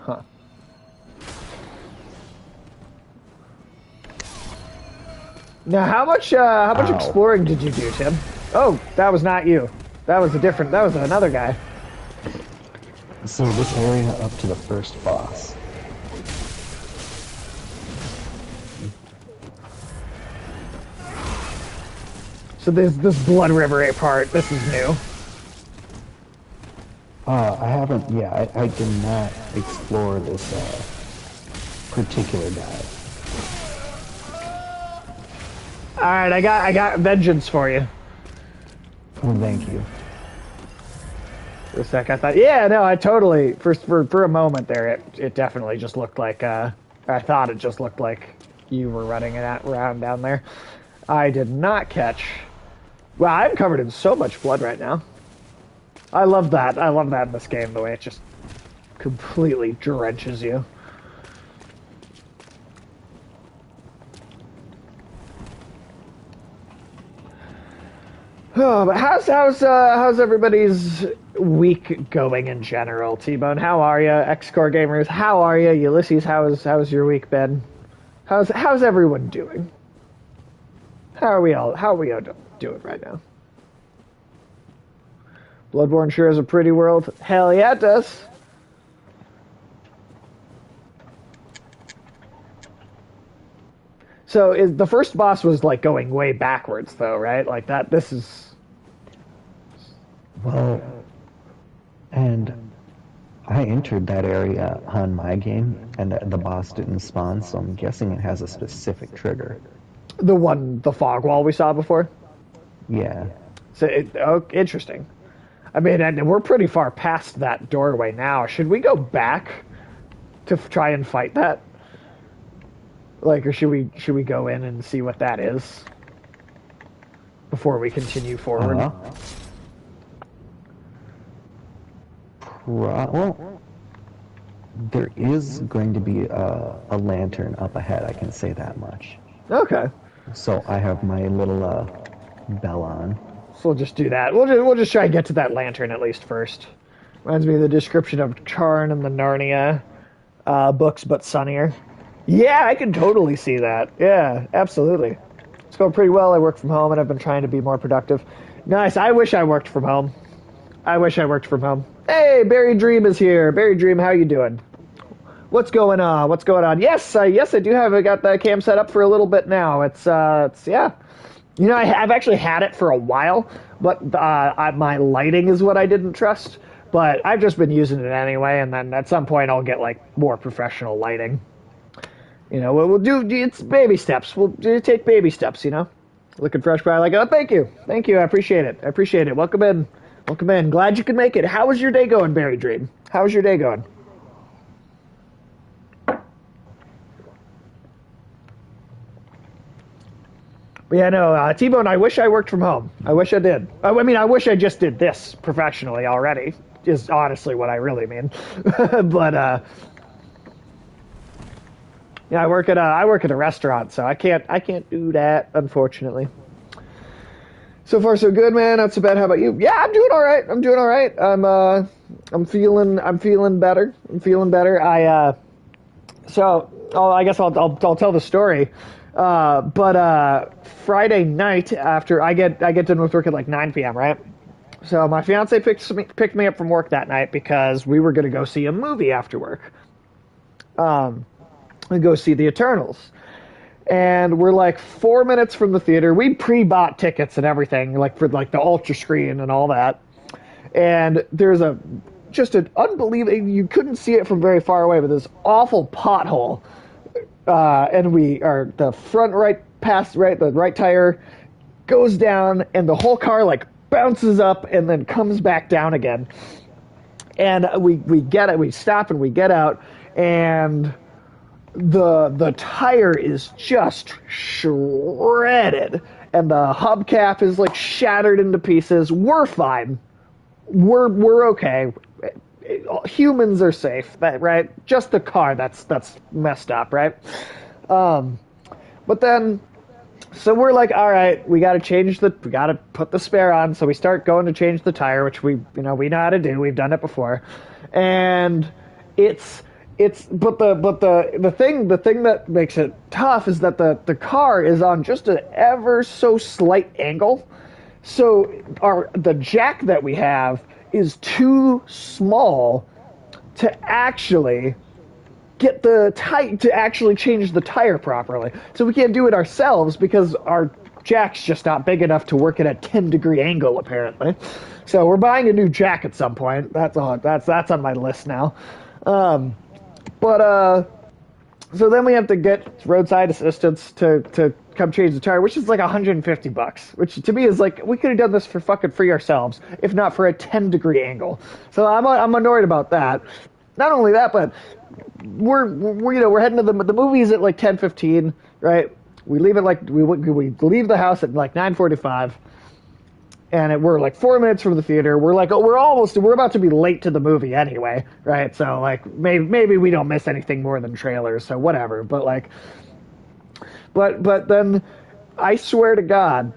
Huh. Now, how much exploring did you do, Tim? Oh, that was not you. That was another guy. So this area up to the first boss. So there's this Blood River part. This is new. I haven't, yeah, I did not explore this particular guy. Alright, I got vengeance for you. Well, thank you. For a sec, I thought, yeah, no, I totally, for a moment there, it definitely just looked like, I thought it just looked like you were running it around down there. I did not catch. Wow, I'm covered in so much blood right now. I love that. I love that in this game, the way it just completely drenches you. Oh, but how's everybody's week going in general? T-Bone, how are you? X-Core Gamers, how are you? Ulysses, how's your week been? How's everyone doing? How are we all doing right now? Bloodborne sure is a pretty world. Hell yeah, it does. So the first boss was like going way backwards, though, right? Like that. This is Well, and I entered that area on my game, and the boss didn't spawn, so I'm guessing it has a specific trigger. the fog wall we saw before. Yeah. So interesting. I mean, and we're pretty far past that doorway now. Should we go back to try and fight that? Like, or should we go in and see what that is before we continue forward? Well, there is going to be a lantern up ahead, I can say that much. Okay. So I have my little bell on. So we'll just do that. We'll just try and get to that lantern at least first. Reminds me of the description of Charn and the Narnia books, but sunnier. Yeah, I can totally see that. Yeah, absolutely. It's going pretty well. I work from home, and I've been trying to be more productive. Nice. I wish I worked from home. I wish I worked from home. Hey, Barry Dream is here. Barry Dream, how you doing? What's going on? What's going on? Yes, I do have. I got the cam set up for a little bit now. It's yeah. You know, I've actually had it for a while, but my lighting is what I didn't trust. But I've just been using it anyway, and then at some point I'll get like more professional lighting. You know, we'll do. It's baby steps. We'll take baby steps. You know, looking fresh, but I like it. Oh, thank you. I appreciate it. Welcome in. Glad you could make it. How was your day going, Barry Dream? How was your day going? But yeah, no, T-Bone, I wish I worked from home. I wish I did. I mean, I wish I just did this professionally already, is honestly what I really mean. But, yeah, I work at a restaurant, so I can't do that, unfortunately. So far, so good, man. Not so bad. How about you? Yeah, I'm doing all right. I'm feeling better. I guess I'll tell the story. But Friday night after I get done with work at like 9 p.m., right? So my fiance picked me up from work that night because we were going to go see a movie after work. And go see The Eternals. And we're like 4 minutes from the theater. We pre-bought tickets and everything, like for like the ultra screen and all that. And there's just an unbelievable, you couldn't see it from very far away, but this awful pothole. And the front the right tire goes down, and the whole car like bounces up and then comes back down again. And we get it, we stop and we get out, and the tire is just shredded, and the hubcap is like shattered into pieces. We're fine. We're okay. Humans are safe, right? Just the car that's messed up, right? But then, so we're like, all right, we got to put the spare on. So we start going to change the tire, which we know how to do. We've done it before, and but the thing that makes it tough is that the car is on just an ever so slight angle. So the jack that we have is too small to actually get to actually change the tire properly. So we can't do it ourselves because our jack's just not big enough to work at a 10-degree angle, apparently. So we're buying a new jack at some point. That's on my list now. So then we have to get roadside assistance to come change the tire, which is like $150, which to me is like, we could have done this for fucking free ourselves, if not for a 10-degree angle. So I'm annoyed about that. Not only that, but we're heading to the movie's at like 10:15, right? We leave it we leave the house at like 9:45. And we're like 4 minutes from the theater. We're like, we're about to be late to the movie anyway, right? So like, maybe we don't miss anything more than trailers, so whatever. But like, but then, I swear to God,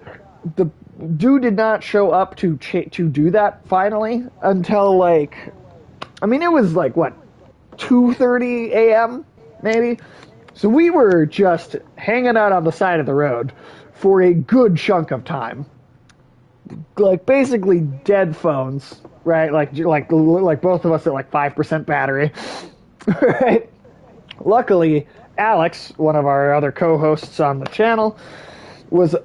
the dude did not show up to do that finally until like, I mean, it was like what, 2:30 a.m. maybe. So we were just hanging out on the side of the road for a good chunk of time. Like basically dead phones, right? Like both of us at like 5% battery, right? Luckily, Alex, one of our other co-hosts on the channel, was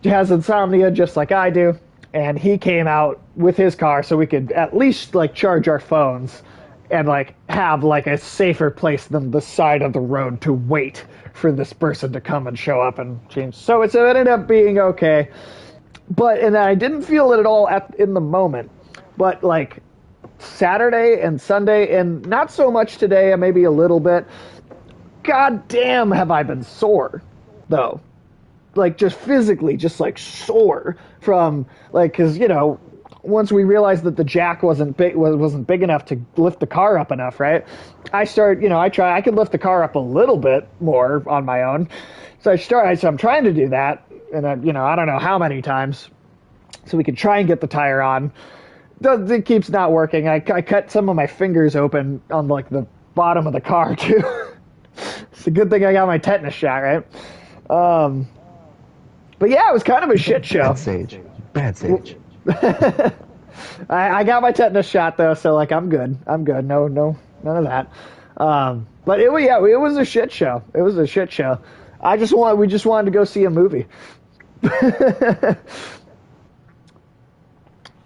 has insomnia just like I do, and he came out with his car so we could at least like charge our phones and like have like a safer place than the side of the road to wait for this person to come and show up and change. So it ended up being okay, and I didn't feel it at all in the moment, but like Saturday and Sunday, and not so much today, maybe a little bit. God damn, have I been sore, though. Like, just physically, just like sore from, like, because, once we realized that the jack wasn't big enough to lift the car up enough, right? I could lift the car up a little bit more on my own. So I'm trying to do that, and I don't know how many times, so we could try and get the tire on. It keeps not working. I cut some of my fingers open on like the bottom of the car too. It's a good thing I got my tetanus shot, right? But yeah, it was kind of a shit show. Bad sage. I got my tetanus shot though, so like I'm good. No, none of that. But it was a shit show. It was a shit show. We just wanted to go see a movie.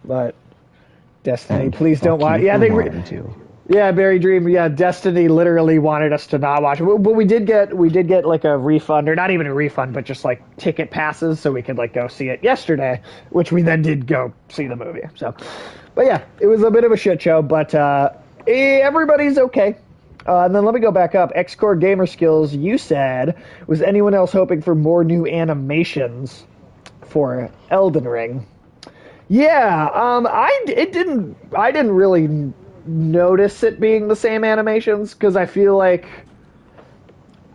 But Destiny, please don't watch. Yeah, yeah, Barry Dream. Yeah, Destiny literally wanted us to not watch it, but we did get like a refund, or not even a refund, but just like ticket passes, so we could like go see it yesterday, which we then did go see the movie. So, but yeah, it was a bit of a shit show, but everybody's okay. And then let me go back up. X-Core Gamer Skills, you said, was anyone else hoping for more new animations for Elden Ring? Yeah, I didn't really notice it being the same animations, because I feel like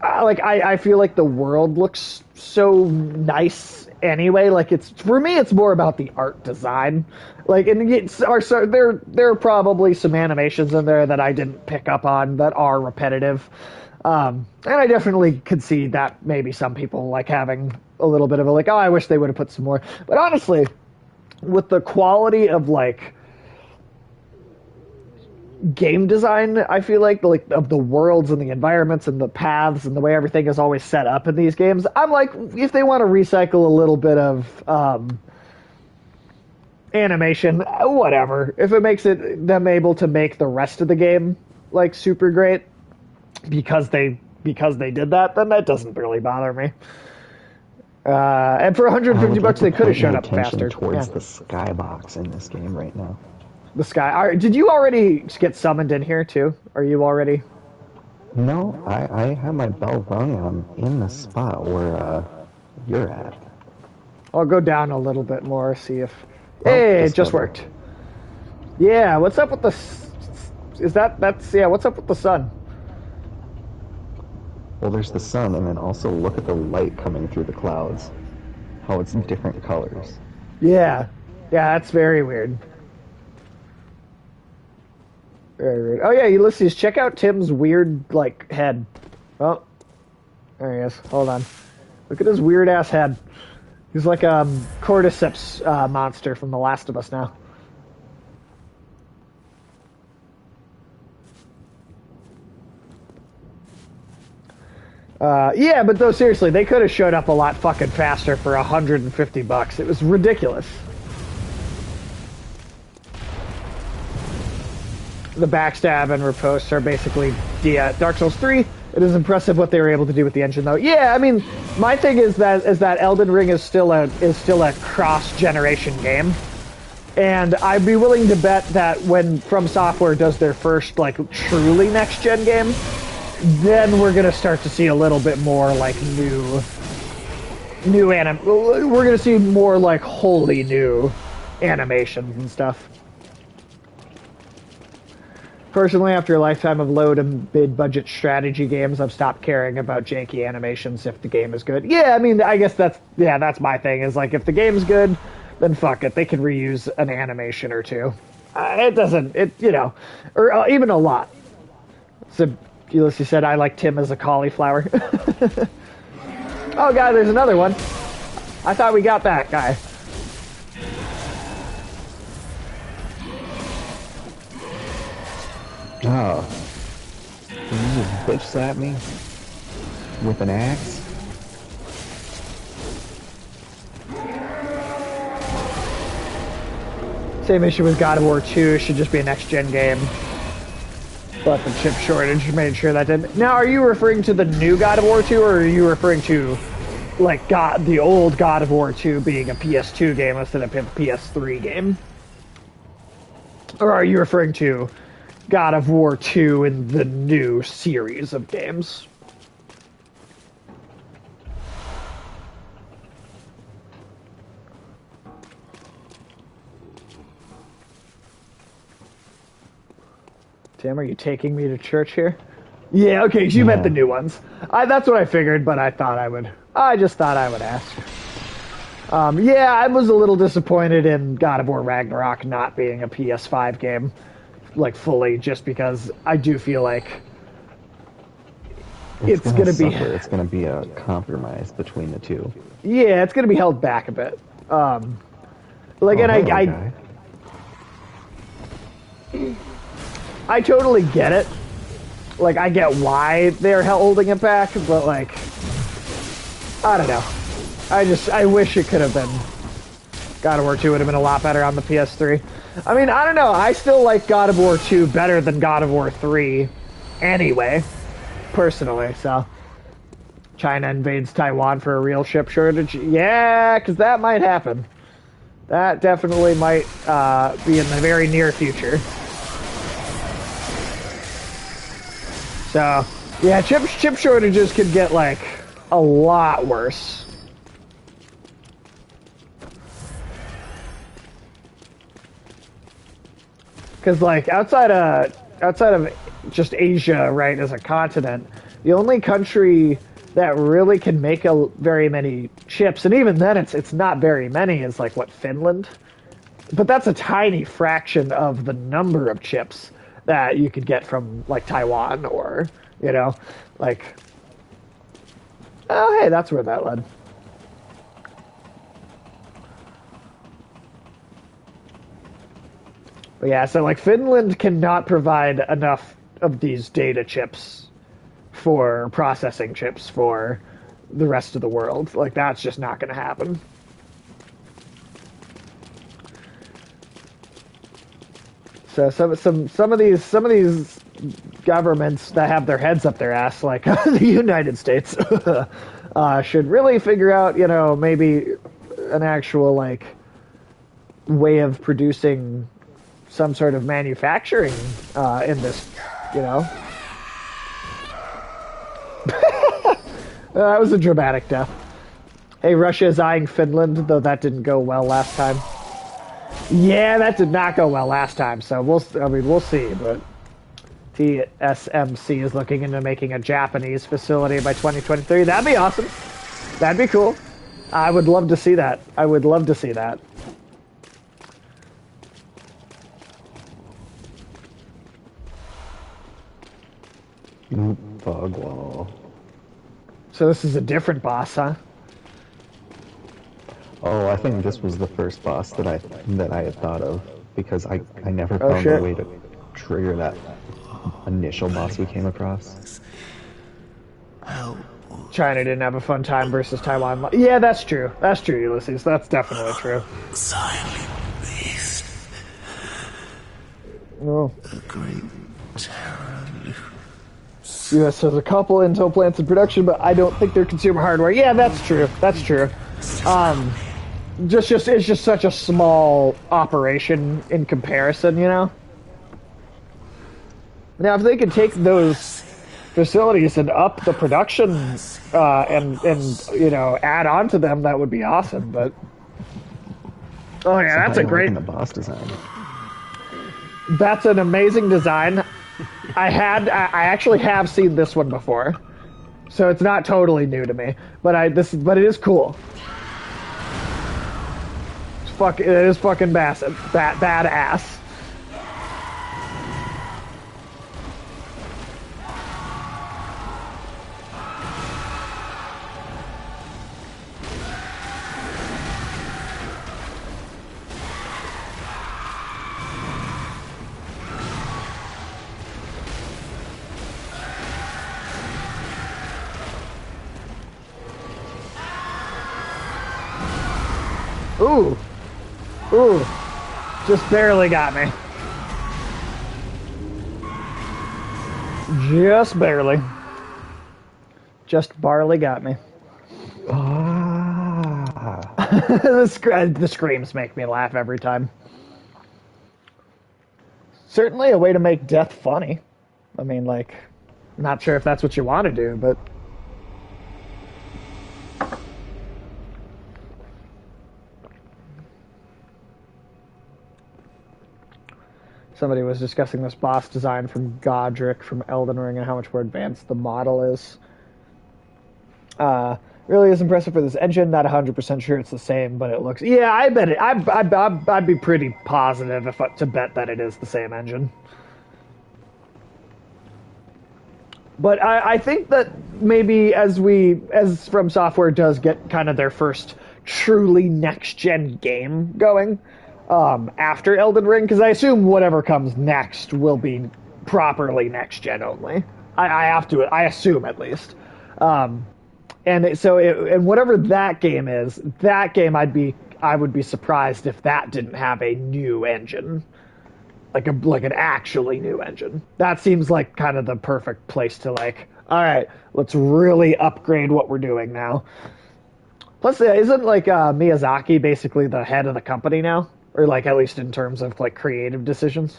I feel like the world looks so nice anyway. Like, for me it's more about the art design. Like, and there are probably some animations in there that I didn't pick up on that are repetitive. And I definitely could see that maybe some people like having a little bit of a like, oh, I wish they would have put some more. But honestly, with the quality of like game design, I feel like of the worlds and the environments and the paths and the way everything is always set up in these games, I'm like, if they want to recycle a little bit of animation, whatever. If it makes them able to make the rest of the game like super great because they did that, then that doesn't really bother me. And for $150, they could have shown up faster. Towards the skybox in this game right now. The sky. Did you already get summoned in here too? Are you already? No, I have my bell rung and I'm in the spot where you're at. I'll go down a little bit more, see if. Hey, it just worked. Yeah, what's up with the? What's up with the sun? Well, there's the sun, and then also look at the light coming through the clouds. How it's in different colors. Yeah, that's very weird. Very weird. Oh yeah, Ulysses, check out Tim's weird like head. Oh, there he is. Hold on. Look at his weird ass head. He's like a cordyceps monster from The Last of Us now. Yeah, but though seriously, they could have showed up a lot fucking faster for $150. It was ridiculous. The backstab and riposte are basically Dark Souls 3. It is impressive what they were able to do with the engine, though. Yeah, I mean, my thing is that Elden Ring is still a cross-generation game, and I'd be willing to bet that when From Software does their first like truly next-gen game, then we're gonna start to see a little bit more like we're gonna see more like wholly new animations and stuff. Personally, after a lifetime of low to mid-budget strategy games, I've stopped caring about janky animations if the game is good. Yeah, I mean, I guess that's my thing, is like, if the game's good, then fuck it, they can reuse an animation or two. Or even a lot. So, Ulysses said, I like Tim as a cauliflower. Oh god, there's another one. I thought we got that guy. Oh. Did you just bitch slap me? with an axe. Same issue with God of War 2. It should just be a next-gen game. But the chip shortage made sure that didn't. Now, are you referring to the new God of War 2, or are you referring to, like, the old God of War 2 being a PS2 game instead of a PS3 game? Or are you referring to God of War 2 in the new series of games? Tim, are you taking me to church here? Yeah, okay, you meant the new ones. That's what I figured, but I just thought I would ask. Yeah, I was a little disappointed in God of War Ragnarok not being a PS5 game, like, fully, just because I do feel like it's gonna be... It's gonna be a compromise between the two. Yeah, it's gonna be held back a bit. I totally get it. Like, I get why they're holding it back, but, like, I don't know. I wish it could have been. God of War 2 would have been a lot better on the PS3. I mean, I don't know. I still like God of War 2 better than God of War 3 anyway, personally, so. China invades Taiwan for a real ship shortage. Yeah, because that might happen. That definitely might be in the very near future. So, yeah, chip shortages could get, like, a lot worse. Because, like, outside of just Asia, right, as a continent, the only country that really can make very many chips, and even then it's not very many, is, like, what, Finland? But that's a tiny fraction of the number of chips that you could get from, like, Taiwan or, you know, like... Oh, hey, that's where that led. But yeah, so, like, Finland cannot provide enough of these data chips for processing chips for the rest of the world. Like, that's just not going to happen. So some of these governments that have their heads up their ass, like the United States, should really figure out, you know, maybe an actual, like, way of producing some sort of manufacturing in this, you know. That was a dramatic death. Hey, Russia is eyeing Finland, though that didn't go well last time. Yeah, that did not go well last time, so we'll see, but TSMC is looking into making a Japanese facility by 2023. That'd be awesome. That'd be cool. I would love to see that. I would love to see that. Fog wall. So this is a different boss, huh? Oh, I think this was the first boss that I had thought of, because I never found a way to trigger that initial boss we came across. China didn't have a fun time versus Taiwan. Yeah, that's true. That's true, Ulysses. That's definitely true. Silent beast. Oh. The great terror. U.S. has a couple Intel plants in production, but I don't think they're consumer hardware. Yeah, that's true. That's true. It's just such a small operation in comparison, you know? Now, if they could take those facilities and up the production and you know, add on to them, that would be awesome, but... Oh, yeah, that's a great... the boss design. That's an amazing design. I actually have seen this one before, so it's not totally new to me. But it is cool. It is fucking badass. Ooh. Ooh. Just barely got me. Just barely. Just barely got me. Ah. The screams make me laugh every time. Certainly a way to make death funny. I mean, like, not sure if that's what you want to do, but... Somebody was discussing this boss design from Godric from Elden Ring and how much more advanced the model is. Really is impressive for this engine. Not 100% sure it's the same, but it looks... Yeah, I bet it... I'd be pretty positive to bet that it is the same engine. But I think that maybe as From Software does get kind of their first truly next-gen game going after Elden Ring, because I assume whatever comes next will be properly next-gen only. I assume at least. And whatever that game is, I would be surprised if that didn't have a new engine, like an actually new engine. That seems like kind of the perfect place to like, all right, let's really upgrade what we're doing now. Plus, isn't like Miyazaki basically the head of the company now, or like at least in terms of like creative decisions?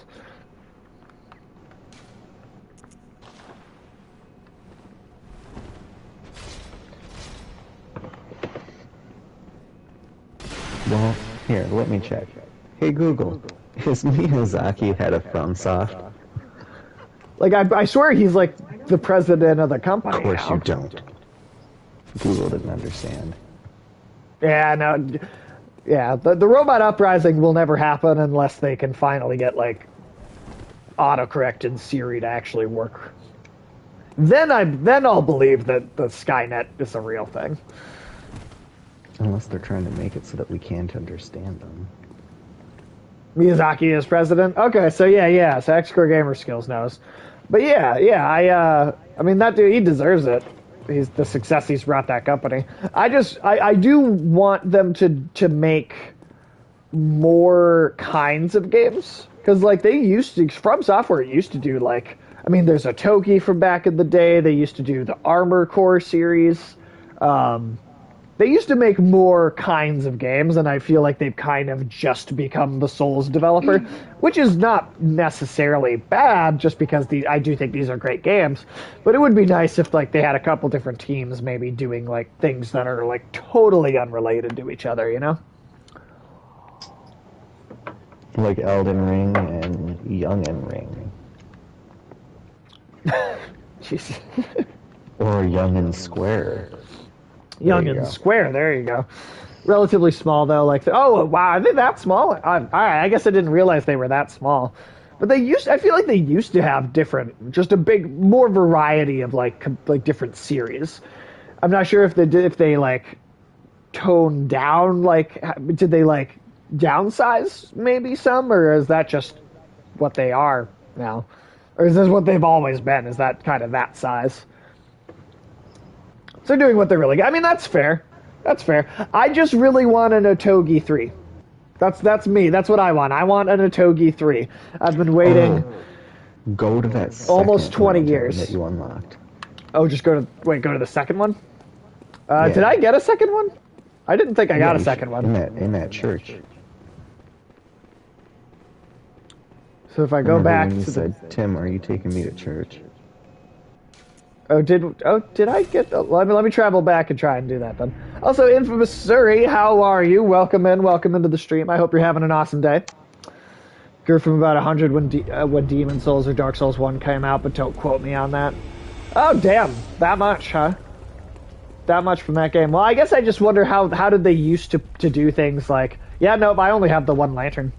Well, here, let me check. Hey Google, is Miyazaki head of FromSoft? Like, I swear he's like the president of the company. Of course now. you don't. Google didn't understand. Yeah, no. Yeah, the robot uprising will never happen unless they can finally get like autocorrect in Siri to actually work. Then I'll believe that the Skynet is a real thing. Unless they're trying to make it so that we can't understand them. Miyazaki is president? Okay, so yeah, so X-Core Gamer Skills knows. But I mean, that dude, he deserves it. He's the success he's brought that company. I do want them to make more kinds of games. Because, like, From Software used to do, like, I mean, there's a Toki from back in the day. They used to do the Armor Core series. They used to make more kinds of games, and I feel like they've kind of just become the Souls developer, which is not necessarily bad, just because I do think these are great games. But it would be nice if like they had a couple different teams maybe doing like things that are like totally unrelated to each other, you know? Like Elden Ring and Youngin Ring. Jeez. Or Youngin Square. Young and Square, there you go. Relatively small though, like oh wow, are they that small? All right, I guess I didn't realize they were that small. But I feel like they used to have just a more variety of like different series. I'm not sure if they like toned down, like did they like downsize maybe some, or is that just what they are now? Or is this what they've always been? Is that kind of that size? So they're doing what they're really good. I mean, that's fair. That's fair. I just really want an Otogi 3. That's me. That's what I want. I want an Otogi 3. I've been waiting go to that almost 20 years that you unlocked. Oh, just go to the second one? Yeah. Did I get a second one? I didn't think I got a second one. In that church. So if I go back when you to said, Tim, are you taking me to church? Did I get... let me travel back and try and do that then. Also, Infamous Surrey, how are you? Welcome into the stream. I hope you're having an awesome day. Grew from about 100 when Demon Souls or Dark Souls 1 came out, but don't quote me on that. Oh, damn. That much, huh? That much from that game. Well, I guess I just wonder how did they used to do things like... Yeah, nope, I only have the one lantern.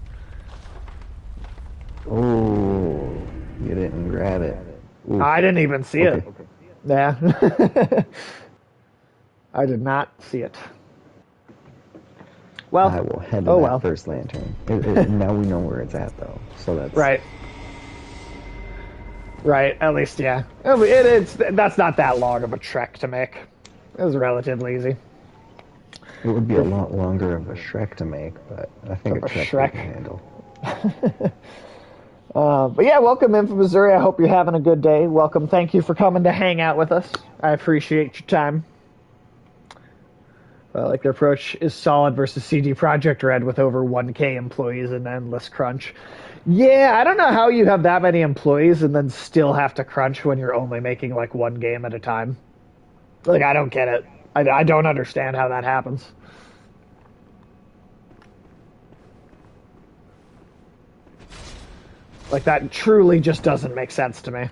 Oh, you didn't grab it. Ooh. I didn't even see it. Okay. Yeah. I did not see it. Well, I will head to that first lantern. Now we know where it's at, though. So that's... Right. Right, at least, yeah. That's not that long of a trek to make. It was relatively easy. It would be a lot longer of a Shrek to make, but I think a Of a Shrek they Shrek. can handle. But yeah, welcome in from Missouri. I hope you're having a good day. Welcome. Thank you for coming to hang out with us. I appreciate your time. Like their approach is solid versus CD Projekt Red with over 1K employees and endless crunch. Yeah, I don't know how you have that many employees and then still have to crunch when you're only making like one game at a time. Like, I don't get it. I don't understand how that happens. Like, that truly just doesn't make sense to me.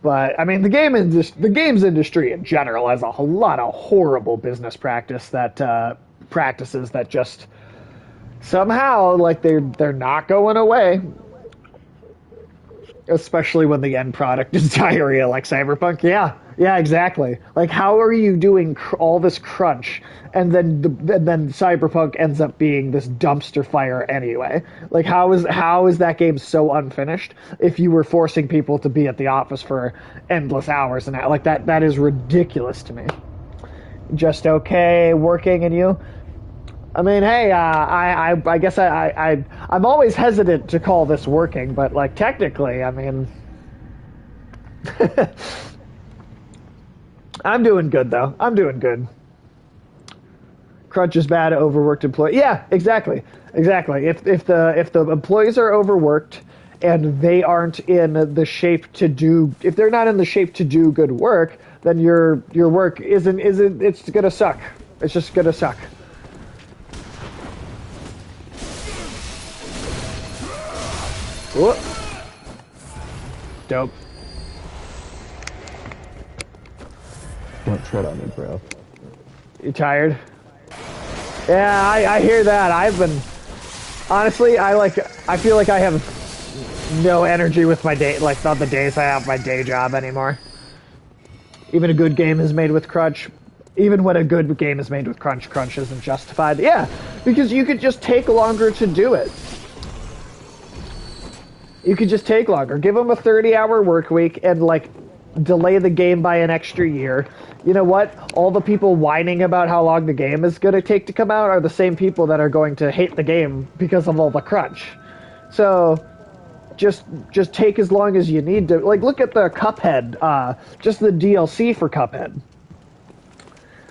But I mean, the games industry in general has a whole lot of horrible business practices that just somehow like they're not going away. Especially when the end product is diarrhea like Cyberpunk. Yeah, exactly. Like, how are you doing all this crunch and then Cyberpunk ends up being this dumpster fire anyway? Like, how is that game so unfinished if you were forcing people to be at the office for endless hours and like that is ridiculous to me. Just okay working and you. I mean, hey, I guess I'm always hesitant to call this working, but like technically, I mean, I'm doing good though. I'm doing good. Crunch is bad, overworked employee. Yeah, exactly. If the employees are overworked and they aren't in the shape to do, if they're not in the shape to do good work, then your work isn't it's gonna suck. It's just gonna suck. Whoop. Dope. Don't tread on me, bro. You tired? Yeah, I hear that. I've been honestly, I feel like I have no energy with my day, like not the days I have my day job anymore. Even a good game is made with crunch. Even when a good game is made with crunch, crunch isn't justified. Yeah, because you could just take longer to do it. You could just take longer. Give them a 30-hour work week and, like, delay the game by an extra year. You know what? All the people whining about how long the game is going to take to come out are the same people that are going to hate the game because of all the crunch. So, just take as long as you need to. Like, look at the Cuphead, just the DLC for Cuphead.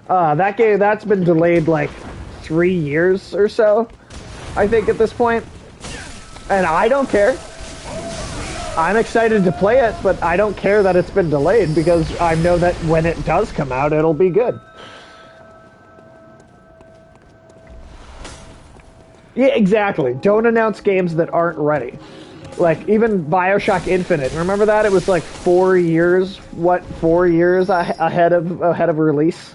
That game, that's been delayed, like, 3 years or so, I think, at this point. And I don't care. I'm excited to play it, but I don't care that it's been delayed because I know that when it does come out, it'll be good. Yeah, exactly. Don't announce games that aren't ready. Like, even Bioshock Infinite, remember that? It was like 4 years, 4 years ahead of release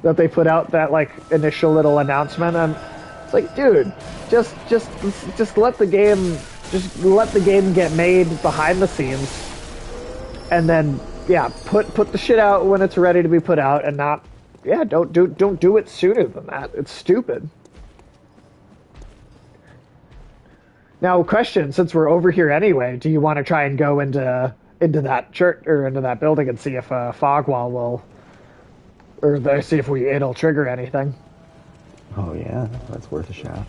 that they put out that, like, initial little announcement, and it's like, dude, just let the game... Just let the game get made behind the scenes, and then put the shit out when it's ready to be put out, and not don't do it sooner than that. It's stupid. Now, question: since we're over here anyway, do you want to try and go into that church or into that building and see if fog wall will, or see if it'll trigger anything? Oh yeah, that's worth a shot.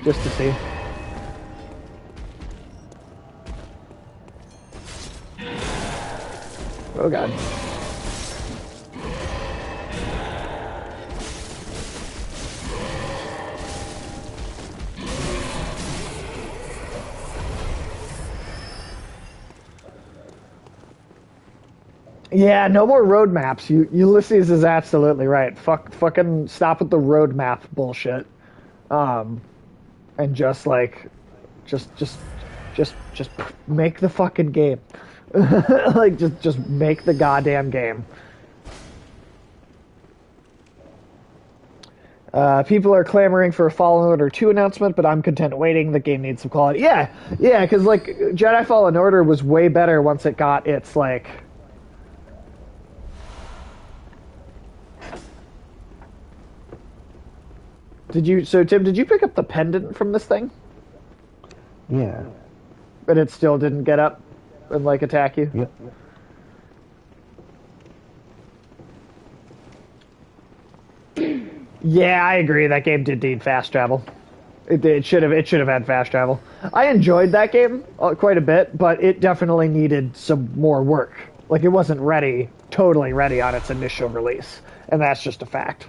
Just to see. Oh god. Yeah, no more roadmaps. Ulysses is absolutely right. Fucking stop with the roadmap bullshit. And just like, just make the fucking game. Like, just make the goddamn game. People are clamoring for a Fallen Order 2 announcement, but I'm content waiting. The game needs some quality. Yeah, because, like, Jedi Fallen Order was way better once it got its, like... Tim, did you pick up the pendant from this thing? Yeah. But it still didn't get up and, like, attack you? Yep. Yeah, I agree. That game did need fast travel. It should have had fast travel. I enjoyed that game quite a bit, but it definitely needed some more work. Like it wasn't ready, totally ready on its initial release, and that's just a fact.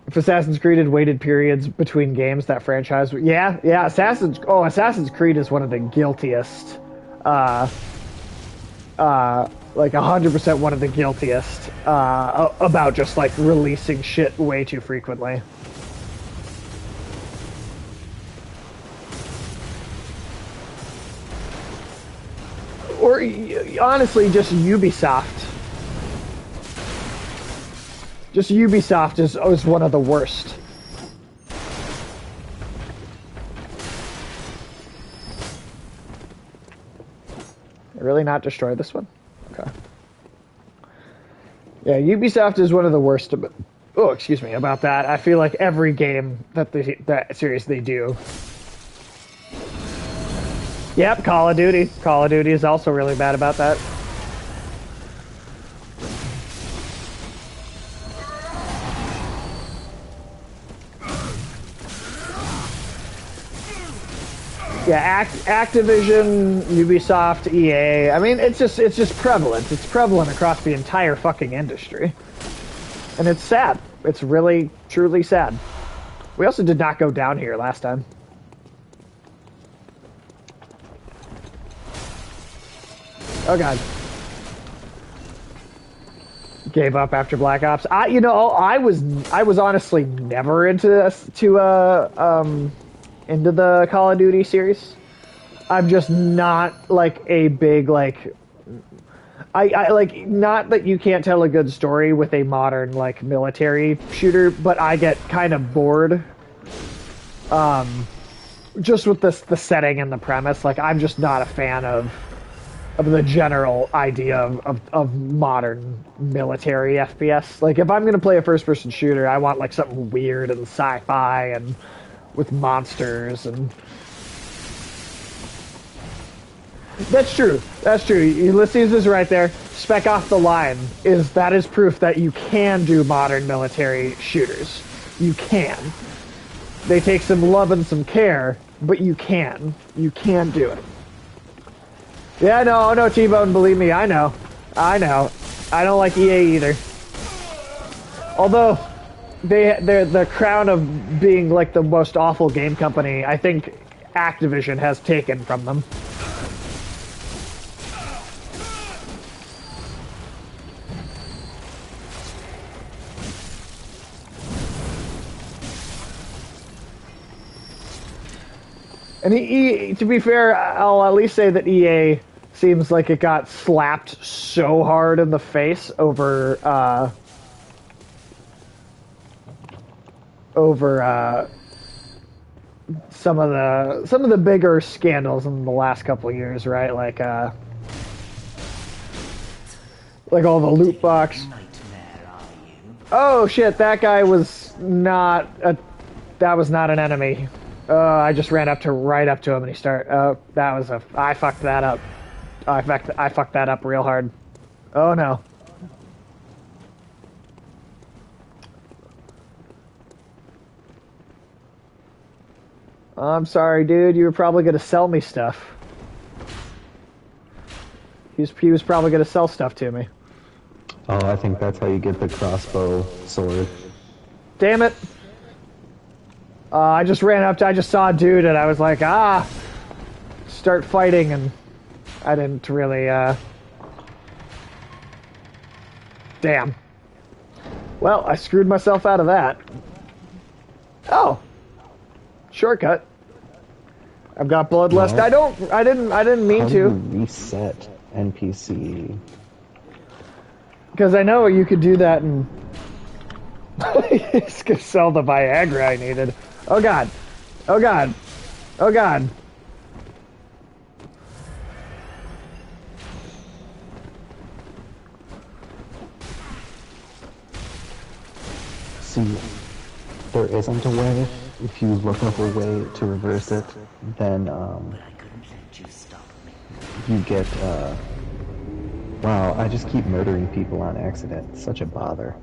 If Assassin's Creed had waited periods between games, that franchise, yeah, Assassin's Creed is one of the guiltiest, like 100% one of the guiltiest about just like releasing shit way too frequently. Or honestly, just Ubisoft. Just Ubisoft is one of the worst. Really not destroy this one? Okay. Yeah, Ubisoft is one of the worst. Oh, excuse me about that. I feel like every game that series they do. Yep, Call of Duty. Call of Duty is also really bad about that. Yeah, Activision, Ubisoft, EA. I mean, it's just prevalent. It's prevalent across the entire fucking industry, and it's sad. It's really truly sad. We also did not go down here last time. Oh god. Gave up after Black Ops. I was honestly never into into the Call of Duty series. I'm just not like a big like I like, not that you can't tell a good story with a modern like military shooter, but I get kind of bored just with the setting and the premise. Like I'm just not a fan of the general idea of modern military FPS. Like if I'm gonna play a first person shooter, I want like something weird and sci-fi and with monsters. And that's true. That's true. Ulysses is right there. Spec Off the Line is proof that you can do modern military shooters. You can. They take some love and some care, but you can. You can do it. Yeah, no, T-Bone, believe me, I know. I don't like EA either. Although they're the crown of being like the most awful game company, I think Activision has taken from them. And to be fair, I'll at least say that EA seems like it got slapped so hard in the face over some of the bigger scandals in the last couple of years, right? Like all the loot box. Oh shit, that guy was not that was not an enemy. I just ran right up to him and he started. That was I fucked that up. I fucked that up real hard. Oh no. I'm sorry, dude. You were probably gonna sell me stuff. He was probably gonna sell stuff to me. Oh, I think that's how you get the crossbow sword. Damn it. I just ran up to, I just saw a dude and I was like, start fighting, and I didn't really, damn. Well, I screwed myself out of that. Oh. Shortcut. I've got bloodlust. No. I didn't mean how to. Do you reset NPC? Because I know you could do that and just gonna sell the Viagra I needed. Oh god. Oh god. Oh god. See, there isn't a way. If you look up a way to reverse it, then you get Wow, I just keep murdering people on accident. Such a bother.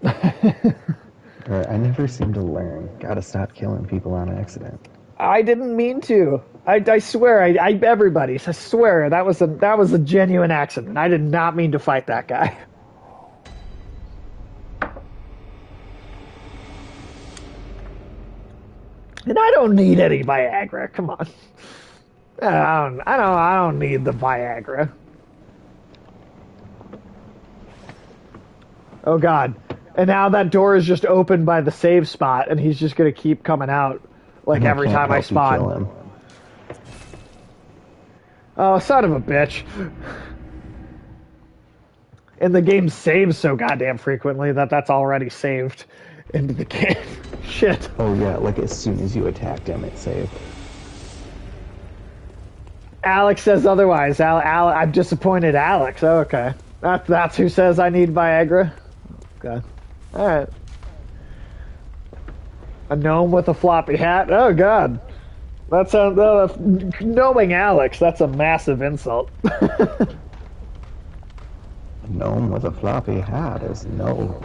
I never seem to learn. Gotta stop killing people on accident. I didn't mean to. I swear, everybody, I swear that was a genuine accident. I did not mean to fight that guy. And I don't need any Viagra. Come on. I don't need the Viagra. Oh God. And now that door is just opened by the save spot, and he's just gonna keep coming out like every time I spawn. Oh, son of a bitch. And the game saves so goddamn frequently that that's already saved into the game. Shit. Oh yeah, like as soon as you attacked him, it saved. Alex says otherwise. I'm disappointed, Alex. Oh, okay. That's who says I need Viagra. Okay. Alright. A gnome with a floppy hat? Oh, God. That's knowing Alex, that's a massive insult. A gnome with a floppy hat is no.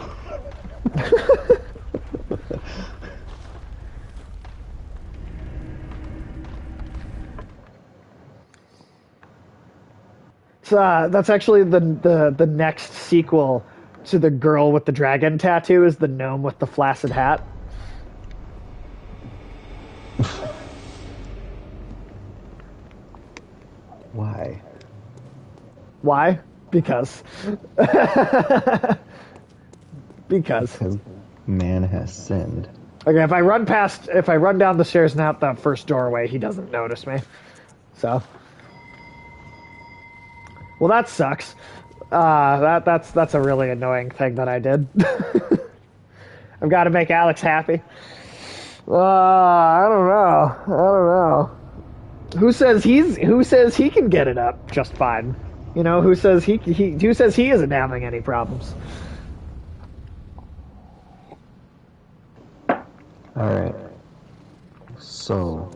That's actually the next sequel to the girl with the dragon tattoo is the gnome with the flaccid hat. Why? Why? Because. Because man has sinned. Okay, if I run down the stairs and out that first doorway, he doesn't notice me. So. Well, that sucks. That's a really annoying thing that I did. I've got to make Alex happy. I don't know. Who says he can get it up just fine? You know, who says he isn't having any problems? All right. So,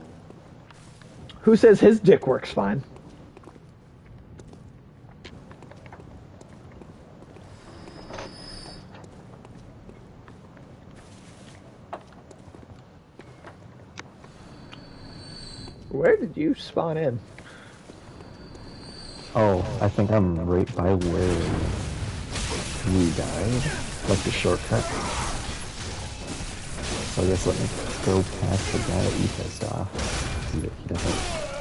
who says his dick works fine? Where did you spawn in? oh, I think I'm right by where we died, like the shortcut. So I guess let me go past the guy that you pissed off. He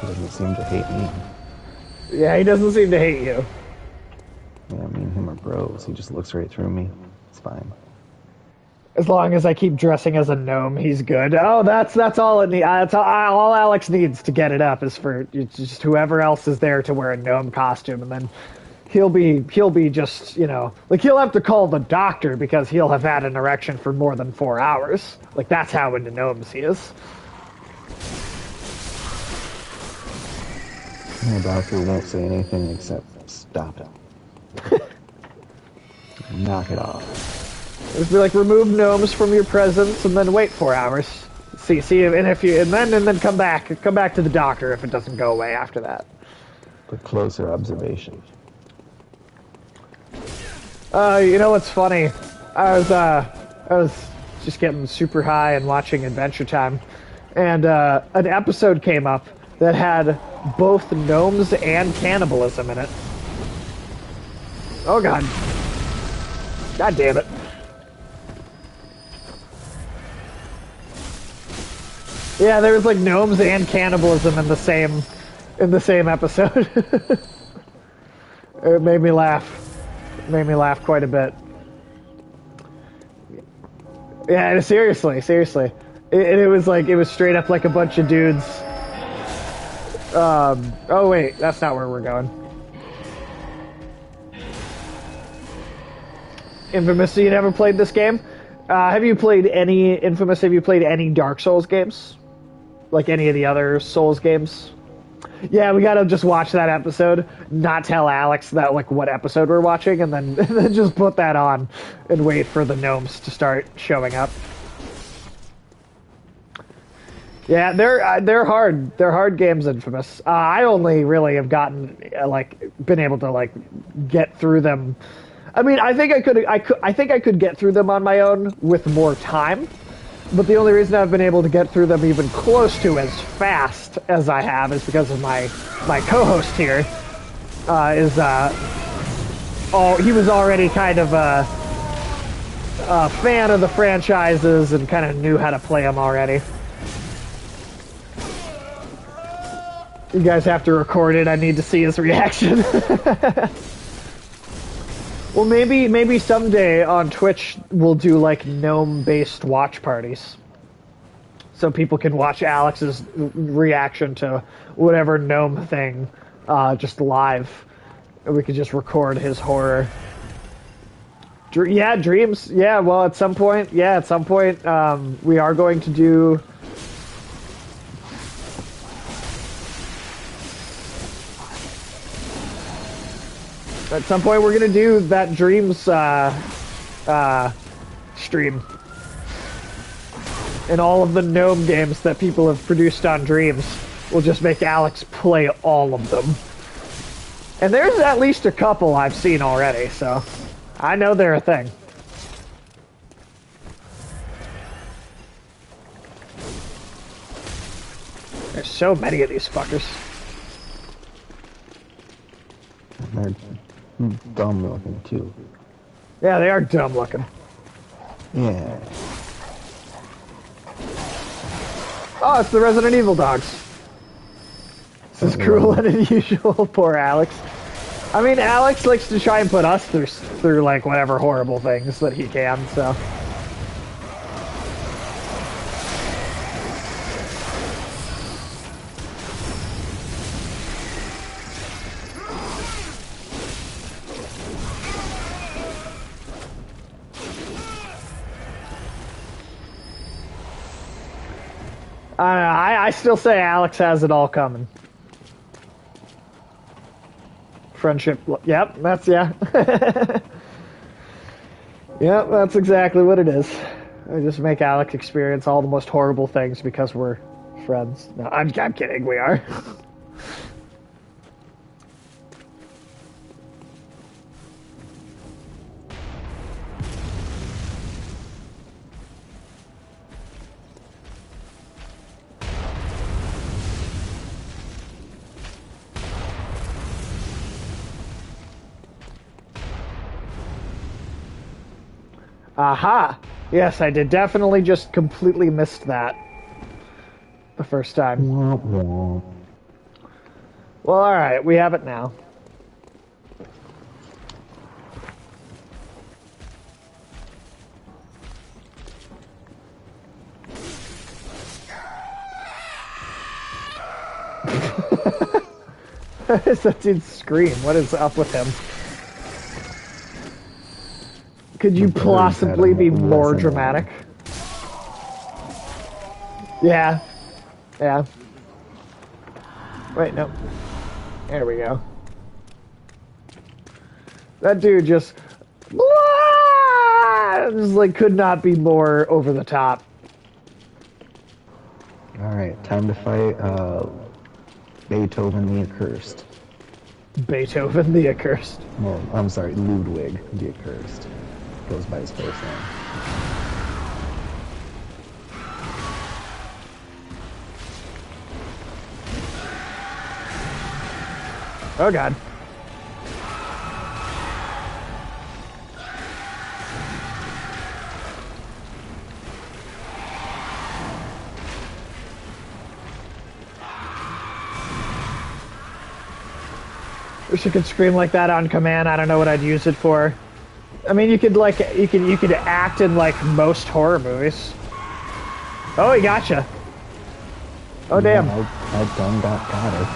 doesn't seem to hate me. Yeah, he doesn't seem to hate you. Yeah, me and him are bros. He just looks right through me. It's fine. As long as I keep dressing as a gnome, he's good. Oh, that's all it needs. That's all Alex needs to get it up is for just whoever else is there to wear a gnome costume, and then he'll be just, you know, like he'll have to call the doctor because he'll have had an erection for more than 4 hours. Like that's how into gnomes he is. The doctor won't say anything except stop it. Knock it off. It'd be like remove gnomes from your presence and then wait 4 hours. See, and then come back to the doctor if it doesn't go away after that. But closer observation. You know what's funny? I was just getting super high and watching Adventure Time, and an episode came up that had both gnomes and cannibalism in it. Oh God! God damn it! Yeah, there was like gnomes and cannibalism in the same episode. It made me laugh. It made me laugh quite a bit. Yeah, seriously. It was straight up like a bunch of dudes. Oh wait, that's not where we're going. Infamous, so you never played this game? Have you played any Infamous? Have you played any Dark Souls games? Like any of the other Souls games? Yeah, we gotta just watch that episode, not tell Alex that like what episode we're watching, and then just put that on and wait for the gnomes to start showing up. Yeah, they're hard. They're hard games, Infamous. I only really have gotten been able to like get through them. I mean, I think I could get through them on my own with more time. But the only reason I've been able to get through them even close to as fast as I have is because of my co-host here. He was already kind of a fan of the franchises and kind of knew how to play them already. You guys have to record it. I need to see his reaction. Well, maybe someday on Twitch we'll do like gnome-based watch parties, so people can watch Alex's reaction to whatever gnome thing just live. We could just record his horror. Yeah, dreams. Yeah, well, at some point, we are going to do. At some point, we're gonna do that Dreams stream, and all of the gnome games that people have produced on Dreams. We'll just make Alex play all of them. And there's at least a couple I've seen already, so I know they're a thing. There's so many of these fuckers. They're dumb looking too. Yeah, they are dumb looking. Yeah. Oh, it's the Resident Evil dogs. This is cruel and unusual. Poor Alex. I mean, Alex likes to try and put us through like whatever horrible things that he can, so. I still say Alex has it all coming. Friendship. Yep, that's yeah. Yep, that's exactly what it is. I just make Alex experience all the most horrible things because we're friends. No, I'm kidding. We are. Aha! Yes, I did definitely just completely missed that the first time. Well, alright, we have it now. What is that dude's scream? What is up with him? Could you possibly be more dramatic? Yeah. Yeah. Wait, no. There we go. That dude just like could not be more over the top. Alright, time to fight Beethoven the Accursed. Beethoven the Accursed. Well, I'm sorry, Ludwig the Accursed. Goes by his first name. Oh god. Wish I could scream like that on command. I don't know what I'd use it for. I mean, you could act in like most horror movies. Oh, he gotcha. Oh damn. I done got her.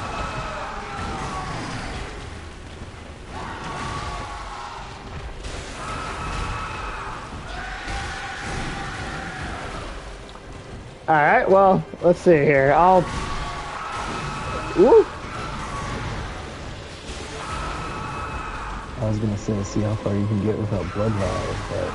Alright, well, let's see here. Ooh. I was gonna say, see how far you can get without blood vials, but...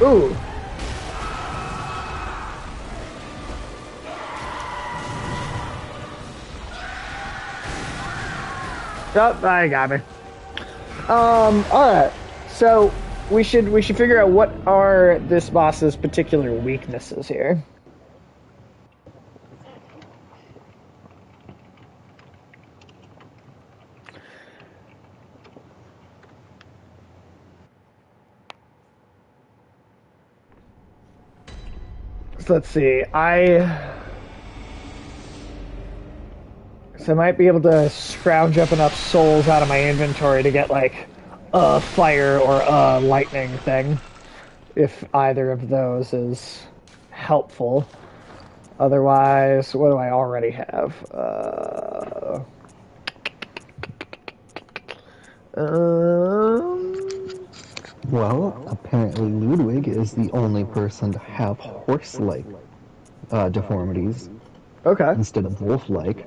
Ooh. Oh, I got me. Alright. So we should figure out what are this boss's particular weaknesses here. So let's see. So I might be able to scrounge up enough souls out of my inventory to get like a fire or a lightning thing, if either of those is helpful. Otherwise, what do I already have? Well, apparently Ludwig is the only person to have horse-like deformities Okay. instead of wolf-like.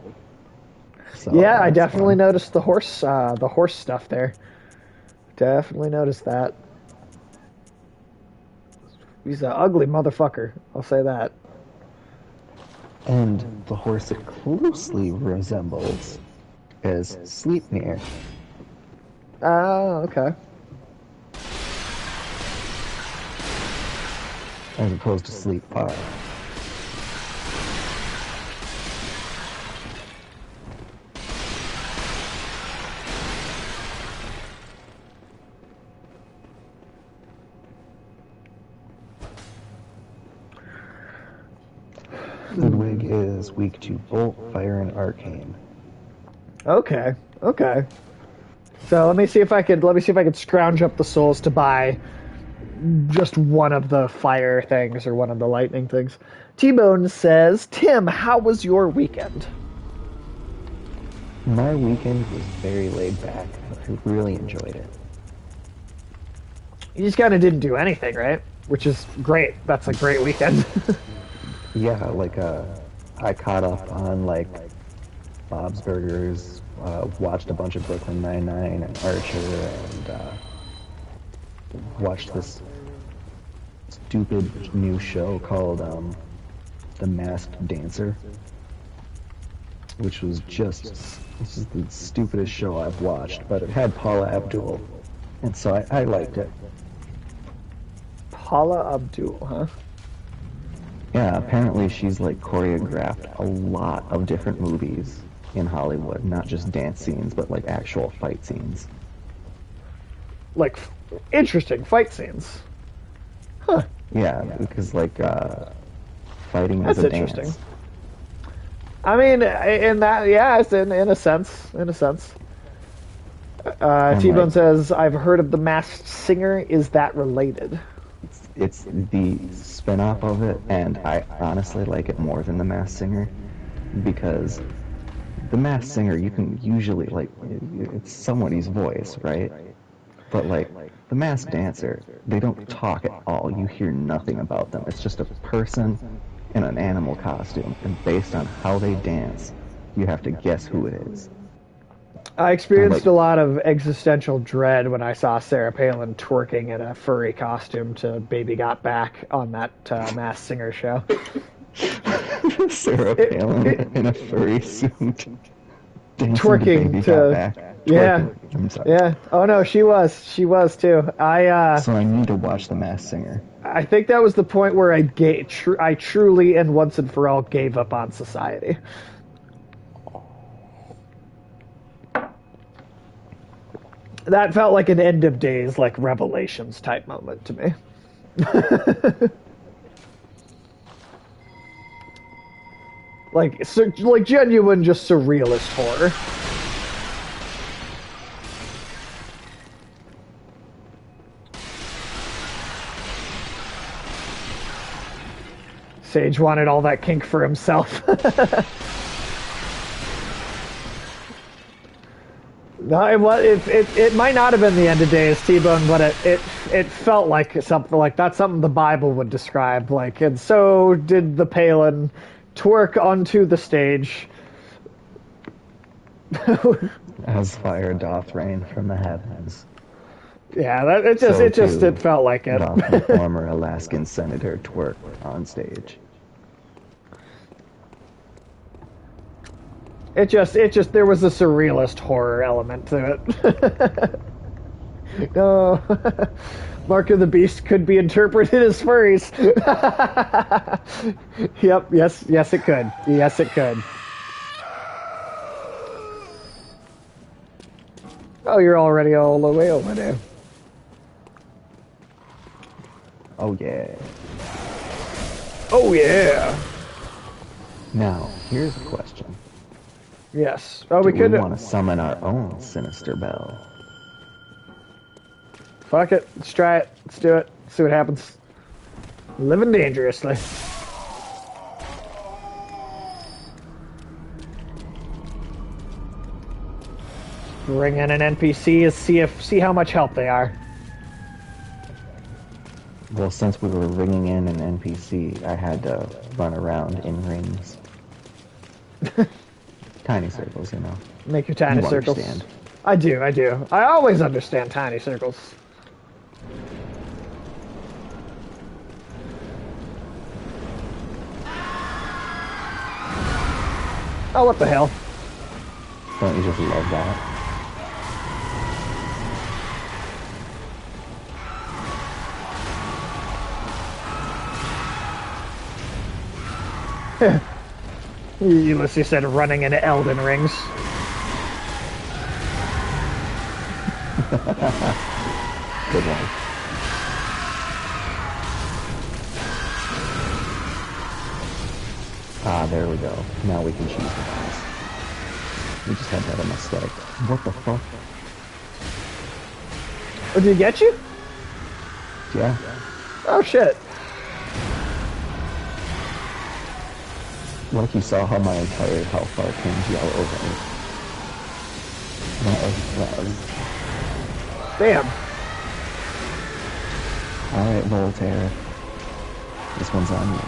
So Yeah, I that's definitely fun. noticed the horse stuff there. Definitely noticed that. He's an ugly motherfucker. I'll say that. And the horse it closely resembles is Sleipnir. Oh, okay. As opposed to Sleepfire. Ludwig is weak to Bolt, Fire, and Arcane. Okay. Okay. So let me see if I could scrounge up the souls to buy just one of the fire things or one of the lightning things. T-Bone says, Tim, how was your weekend? My weekend was very laid back. I really enjoyed it. You just kind of didn't do anything, right? Which is great. That's a great weekend. Yeah, like I caught up on like Bob's Burgers, watched a bunch of Brooklyn Nine-Nine and Archer, and watched this stupid new show called The Masked Dancer, which was this is the stupidest show I've watched, but it had Paula Abdul, and so I liked it. Paula Abdul, huh? Yeah, apparently she's like choreographed a lot of different movies in Hollywood, not just dance scenes, but like actual fight scenes. Like, interesting fight scenes. Huh. Yeah, because like fighting That's is a interesting. dance. I mean, in that, yeah, it's in a sense. In a sense. And, T-Bone like, says, I've heard of The Masked Singer. Is that related? it's the spin-off of it, and I honestly like it more than The Masked Singer, because The Masked Singer, you can usually, like, it's somebody's voice, right? But, like, The Masked Dancer, they don't talk at all. You hear nothing about them. It's just a person in an animal costume, and based on how they dance, you have to guess who it is. I experienced Like- a lot of existential dread when I saw Sarah Palin twerking in a furry costume to Baby Got Back on that Masked Singer show. Sarah Palin in a furry suit. Dancing Twerking Baby to- Got Back. Yeah. Twerking. I'm sorry. Yeah. Oh no, she was too. So I need to watch The Masked Singer. I think that was the point where I truly and once and for all gave up on society. That felt like an end of days, like Revelations type moment to me. like genuine, just surrealist horror. Sage wanted all that kink for himself. No, it might not have been the end of days, T-Bone, but it felt like something like that's something the Bible would describe. Like, and so did the Palin twerk onto the stage. As fire doth rain from the heavens. Yeah, So it too, felt like it. watching former Alaskan senator twerk on stage. There was a surrealist horror element to it. No, Mark of the Beast could be interpreted as furries. Yep, yes, it could. Yes, it could. Oh, you're already all the way over there. Oh yeah. Oh yeah. Now, here's a question. Yes. Oh, Do we we could. want to summon our own Sinister Bell? Fuck it. Let's try it. Let's do it. See what happens. Living dangerously. Bring in an NPC and see how much help they are. Well, since we were ringing in an NPC, I had to run around in rings. Tiny circles, you know. Make your tiny You circles. understand. I do. I always understand tiny circles. Oh, what the hell? Don't you just love that? Ulysses said running into Elden Rings. Good one. Ah, there we go. Now we can choose the boss. We just had that a mistake. What the fuck? Oh, did he get you? Yeah. Oh, shit. Like you saw how my entire health bar turned yellow overnight. That was... Damn. Alright, Voltaire. This one's on you.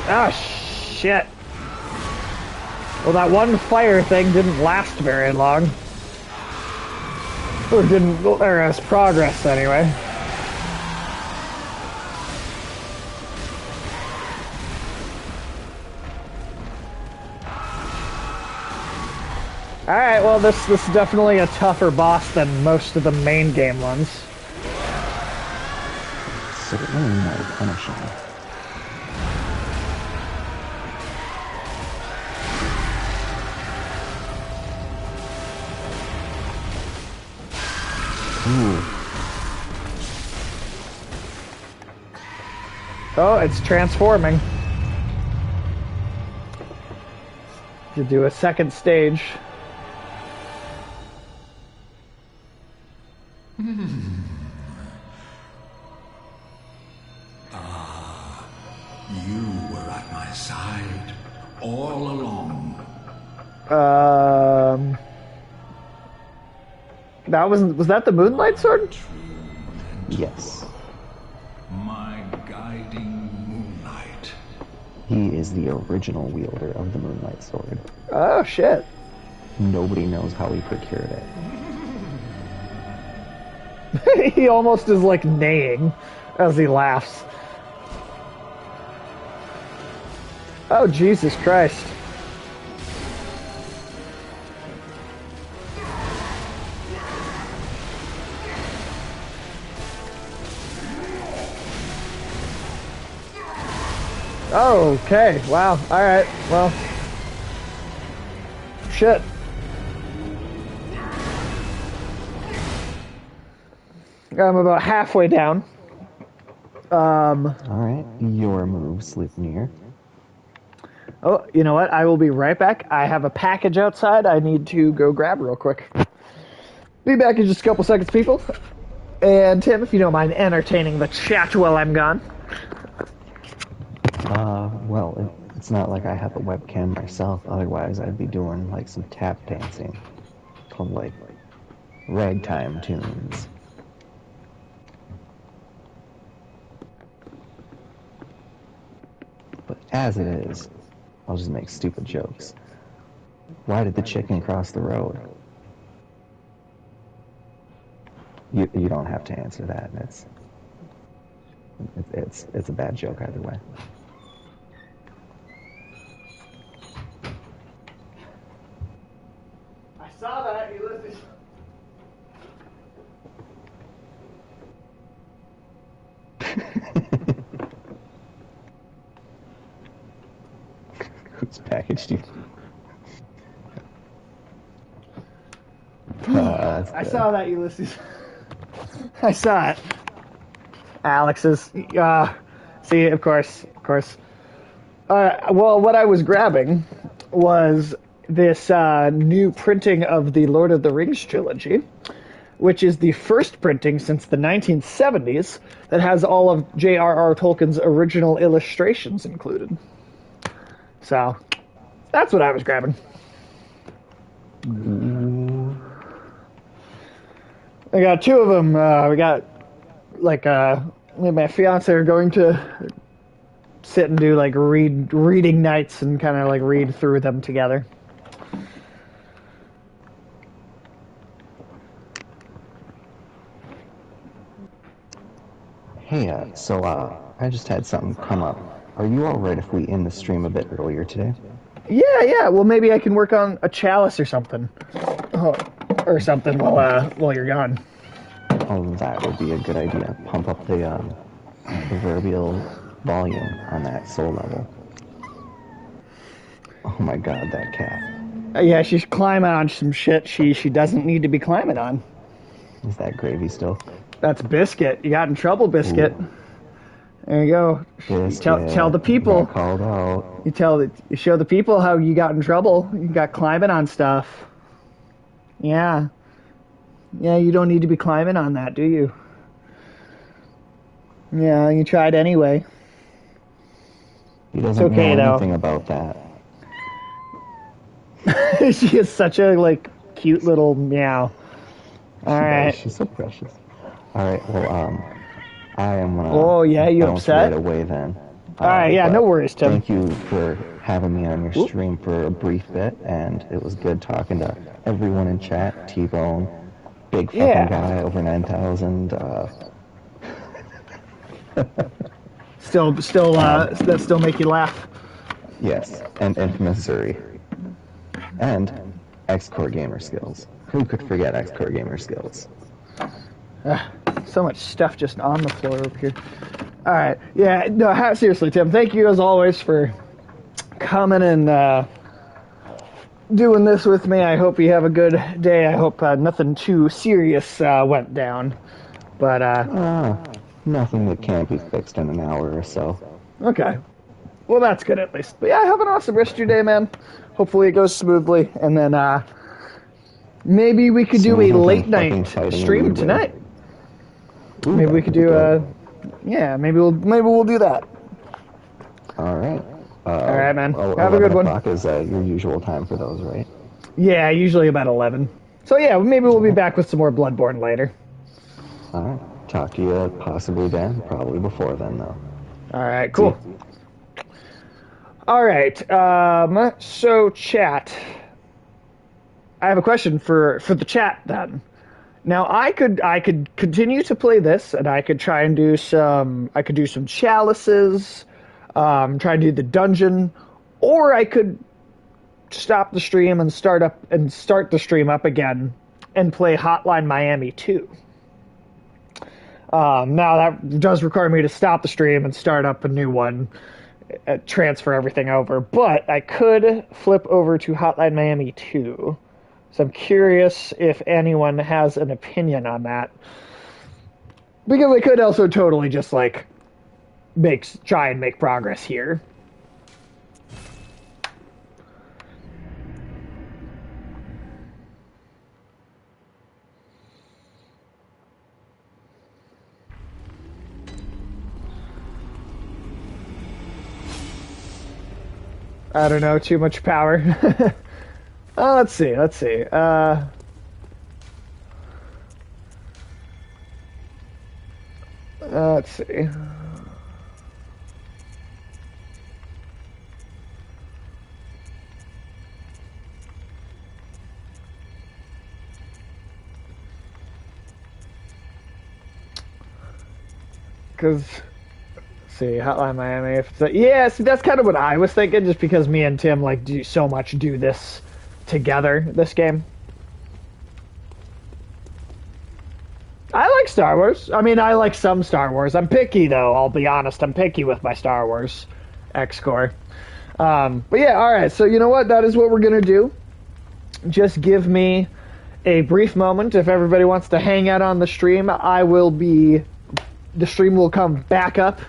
Ah, shit. Well, that one fire thing didn't last very long. Or as progress, anyway. Alright, well, this is definitely a tougher boss than most of the main game ones. Certainly more punishing. Ooh. Oh, it's transforming. To do a second stage. You were at my side all along. Was that the Moonlight Sword? Yes. My guiding moonlight. He is the original wielder of the Moonlight Sword. Oh, shit. Nobody knows how he procured it. He almost is like neighing as he laughs. Oh, Jesus Christ. Oh, okay. Wow. Alright. Well. Shit. I'm about halfway down. Alright, your move, Sleipnir. Oh, you know what? I will be right back. I have a package outside I need to go grab real quick. Be back in just a couple seconds, people. And Tim, if you don't mind entertaining the chat while I'm gone. Well, it's not like I have a webcam myself, otherwise I'd be doing, like, some tap dancing. Called, like, ragtime tunes. But as it is, I'll just make stupid jokes. Why did the chicken cross the road? You don't have to answer that. It's a bad joke either way. I saw that, Ulysses. Who's packaged you? I saw that, Ulysses. I saw it. Alex's. See, of course. Well, what I was grabbing was this new printing of the Lord of the Rings trilogy, which is the first printing since the 1970s that has all of J.R.R. Tolkien's original illustrations included. So, that's what I was grabbing. I got two of them. We got, like, me and my fiance are going to sit and do, like, reading nights and kind of, like, read through them together. Hey, I just had something come up. Are you alright if we end the stream a bit earlier today? Yeah. Well, maybe I can work on a chalice or something. Or something while you're gone. Oh, that would be a good idea. Pump up the proverbial volume on that soul level. Oh my god, that cat. Yeah, she's climbing on some shit she doesn't need to be climbing on. Is that gravy still? That's Biscuit. You got in trouble, Biscuit. Ooh. There you go. Biscuit. Tell the people. Got called out. You show the people how you got in trouble. You got climbing on stuff. Yeah. Yeah, you don't need to be climbing on that, do you? Yeah, you tried anyway. He doesn't know anything about that. She is such a, like, cute little meow. Alright. She's so precious. Alright, well, I am gonna... Oh, yeah, you upset? right away then. Alright, yeah, no worries, Tim. Thank you for having me on your stream for a brief bit, and it was good talking to everyone in chat. T-Bone, big fucking guy, over 9,000. That still make you laugh? Yes, and Missouri. And X-Core Gamer Skills. Who could forget X-Core Gamer Skills? So much stuff just on the floor over here. Alright, yeah, no, seriously, Tim, thank you as always for coming and doing this with me. I hope you have a good day. I hope nothing too serious went down. But, nothing that can't be fixed in an hour or so. Okay. Well, that's good at least. But yeah, have an awesome rest of your day, man. Hopefully it goes smoothly. And then, maybe we could do a late night stream tonight. Ooh, maybe we could do maybe we'll do that. All right. All right, man. Have a good one. 11 o'clock is your usual time for those, right? Yeah, usually about 11. So yeah, maybe we'll be back with some more Bloodborne later. All right. Talk to you possibly then, probably before then, though. All right, cool. All right. So chat. I have a question for the chat then. Now I could continue to play this, and I could try and do some. I could do some chalices, try and do the dungeon, or I could stop the stream and start the stream up again and play Hotline Miami 2. Now that does require me to stop the stream and start up a new one, transfer everything over. But I could flip over to Hotline Miami 2. So I'm curious if anyone has an opinion on that. Because I could also totally just, like, try and make progress here. I don't know, too much power. Let's see. Let's see. Because, see, Hotline Miami. If it's yeah, see, that's kind of what I was thinking, just because me and Tim like do this together. This game. I like Star Wars. I mean, I like some Star Wars. I'm picky, though. I'll be honest. I'm picky with my Star Wars X-Core. But yeah, all right. So you know what? That is what we're gonna do. Just give me a brief moment. If everybody wants to hang out on the stream, the stream will come back up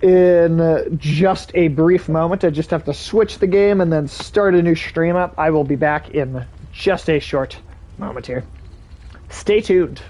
in just a brief moment. I just have to switch the game and then start a new stream up. I will be back in just a short moment here. Stay tuned.